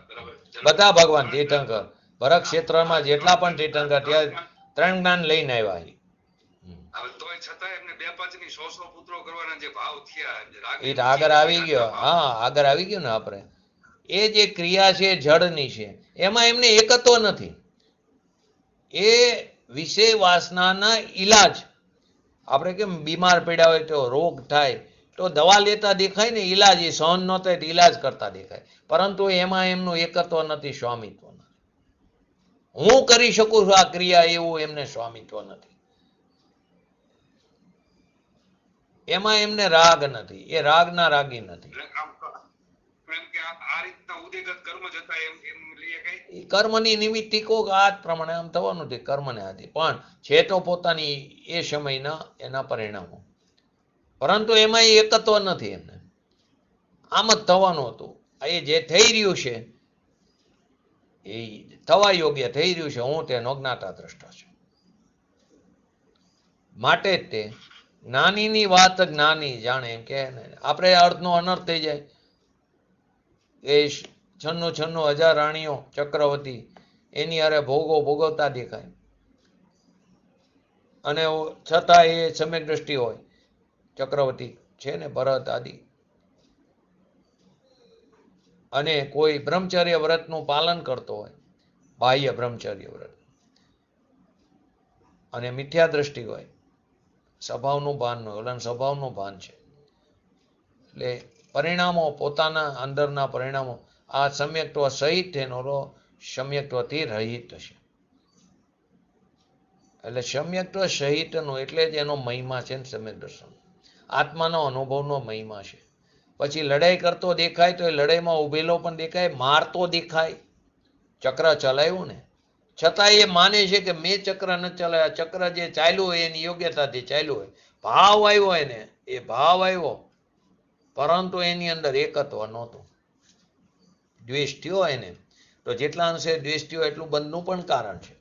બરાબર. બધા ભગવાન તીર્થંકર, ભરત ક્ષેત્રમાં જેટલા પણ તીર્થંકર ત્યાં 3 જ્ઞાન લઈને આવ્યા. હવે તોય છતાં એમને બે પાંચની 100 પુત્રો કરવાના જે ભાવ થયા, એ આગળ આવી ગયો. હા, આગળ આવી ગયો ને. આપણે એ જે ક્રિયા છે જળની છે, એમાં એમને એકત્વ નથી. એ વિષય વાસનાના ઈલાજ. આપણે કેમ બીમાર પડ્યા હોય તો રોગ થાય તો દવા લેતા દેખાય ને, ઈલાજ એ સહન ન થાય તો ઈલાજ કરતા દેખાય. પરંતુ એમાં એમનું એકત્વ નથી, સ્વામિત્વ નથી. હું કરી શકું છું આ ક્રિયા, એવું એમને સ્વામિત્વ નથી. એમાં એમને રાગ નથી, એ રાગના રાગી નથી. કર્મની નિમિત્ત કોક આ જ પ્રમાણે આમ થવાનું છે, કર્મને આદિ પણ છે તો પોતાની એ સમયના એના પરિણામો. પરંતુ એમાં એ એકત્વ નથી. એમને આમ જ થવાનું હતું. એ જે થઈ રહ્યું છે એ થવા યોગ્ય થઈ રહ્યું છે. હું તેનો જ્ઞાતા દ્રષ્ટા છું. માટે જ તે જ્ઞાનીની વાત જ્ઞાની જાણે. એમ કે આપણે અર્થનો અનર્થ થઈ જાય. એ 96,000 રાણીઓ ચક્રવર્તી એની હારે ભોગવતા દેખાય, અને છતાં એ સમ્યક દ્રષ્ટિ હોય. ચક્રવર્તી છે ને, ભરત આદિ. અને કોઈ બ્રહ્મચર્ય વ્રતનું પાલન કરતો હોય, બાહ્ય બ્રહ્મચર્ય વ્રત, અને મિથ્યા દ્રષ્ટિ હોય, સ્વભાવનું ભાન હોય. ઓલા સ્વભાવનું ભાન છે. એટલે પરિણામો, પોતાના અંદરના પરિણામો આ સમ્યક્ત્વ સહિત તેનો સમ્યક્ત્વથી રહિત છે. એટલે સમ્યક્ત્વ સહિતનો એટલે જ એનો મહિમા છે ને. સમ્યક દર્શન આત્માનો અનુભવનો મહિમા છે. પછી લડાઈ કરતો દેખાય તો એ લડાઈમાં ઉભેલો પણ દેખાય, મારતો દેખાય. ચક્ર ચલાવ્યું ને, છતાં એ માને છે કે મેં ચક્ર ન ચલાવ્યા. ચક્ર જે ચાલ્યું હોય એની યોગ્યતાથી ચાલ્યું હોય. ભાવ આવ્યો એને, એ ભાવ આવ્યો, પરંતુ એની અંદર એકત્વ નહોતું. દ્વેષ થયો એને, તો જેટલા અંશે દ્વેષ થયો એટલું બંધનું પણ કારણ છે.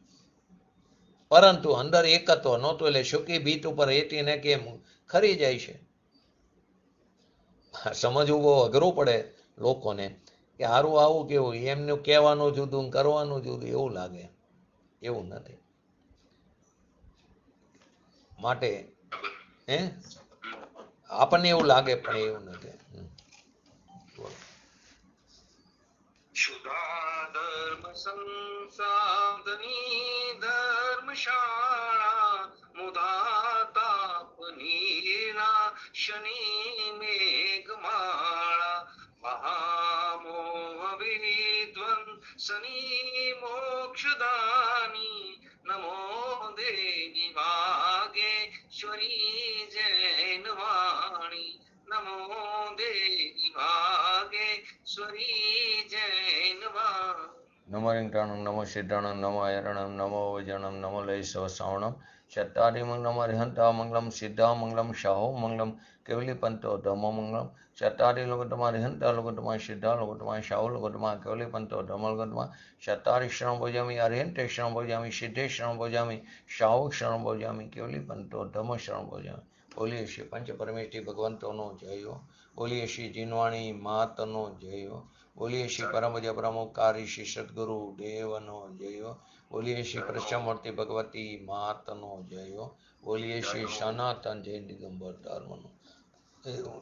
પરંતુ અંદર એકત્વ નહોતું. એટલે સુકી ભીત ઉપર રેતીને કેમ ખરી જાય છે. સમજવું બહુ અઘરું પડે લોકોને કે હારું આવું કેવું, એમનું કહેવાનું જુદું કરવાનું જુદું એવું લાગે. એવું નથી. માટે આપણને એવું લાગે પણ એવું નથી. શુદ્ધા ધર્મ સંસાધની ધર્મશાળા મુધાતાપનીના શનિ મેઘમાળા મહામોહ વિદ્વં શનિ મોક્ષદાની નમો દેવી વાગેશ્વરી જૈનવાણી નમો દેવી વાગેશ્વરી જૈનવાણી. નમો રિંગટાણમ, નમો સિદ્ધાણમ, નમો અયરણમ, નમો વૈજણમ, નમો લયસવ શ્રાવણમ, ચત્તારી મંગલમ હરિહંતા મંગલમ, સિદ્ધા મંગલમ, શાહો મંગલમ, કેવલી પંતો ધમો મંગલમ, ચત્તારી લોકોટમાં હરિહંતા લોકોટમાં, સિદ્ધા લોકોટમાં, શાહો લોકોટમાં, કેવલી પંતો ધમો લોકોટમાં, ચત્તારી ક્ષણ ભોજામી, હરિહંતે ક્ષણ ભોજામી, સિદ્ધે ક્ષણ ભોજામી, શાહો ક્ષણ ભોજામી, કેવલી પંતો ધમો ક્ષણ ભોજામી. બોલીએ શ્રી પંચ પરમેષ્ઠી ભગવંતોનો જય. બોલીએ શ્રી જીનવાણી માતનો જય. બોલીએ શ્રી પરમજ પ્રમુખકારી શ્રી સદગુરુ દેવનો જય. બોલીએ શ્રી પ્રસમૂર્તિ ભગવતી માતનો જય. બોલીએ શ્રી સનાતન જૈન દિગંબર ધર્મનો જય.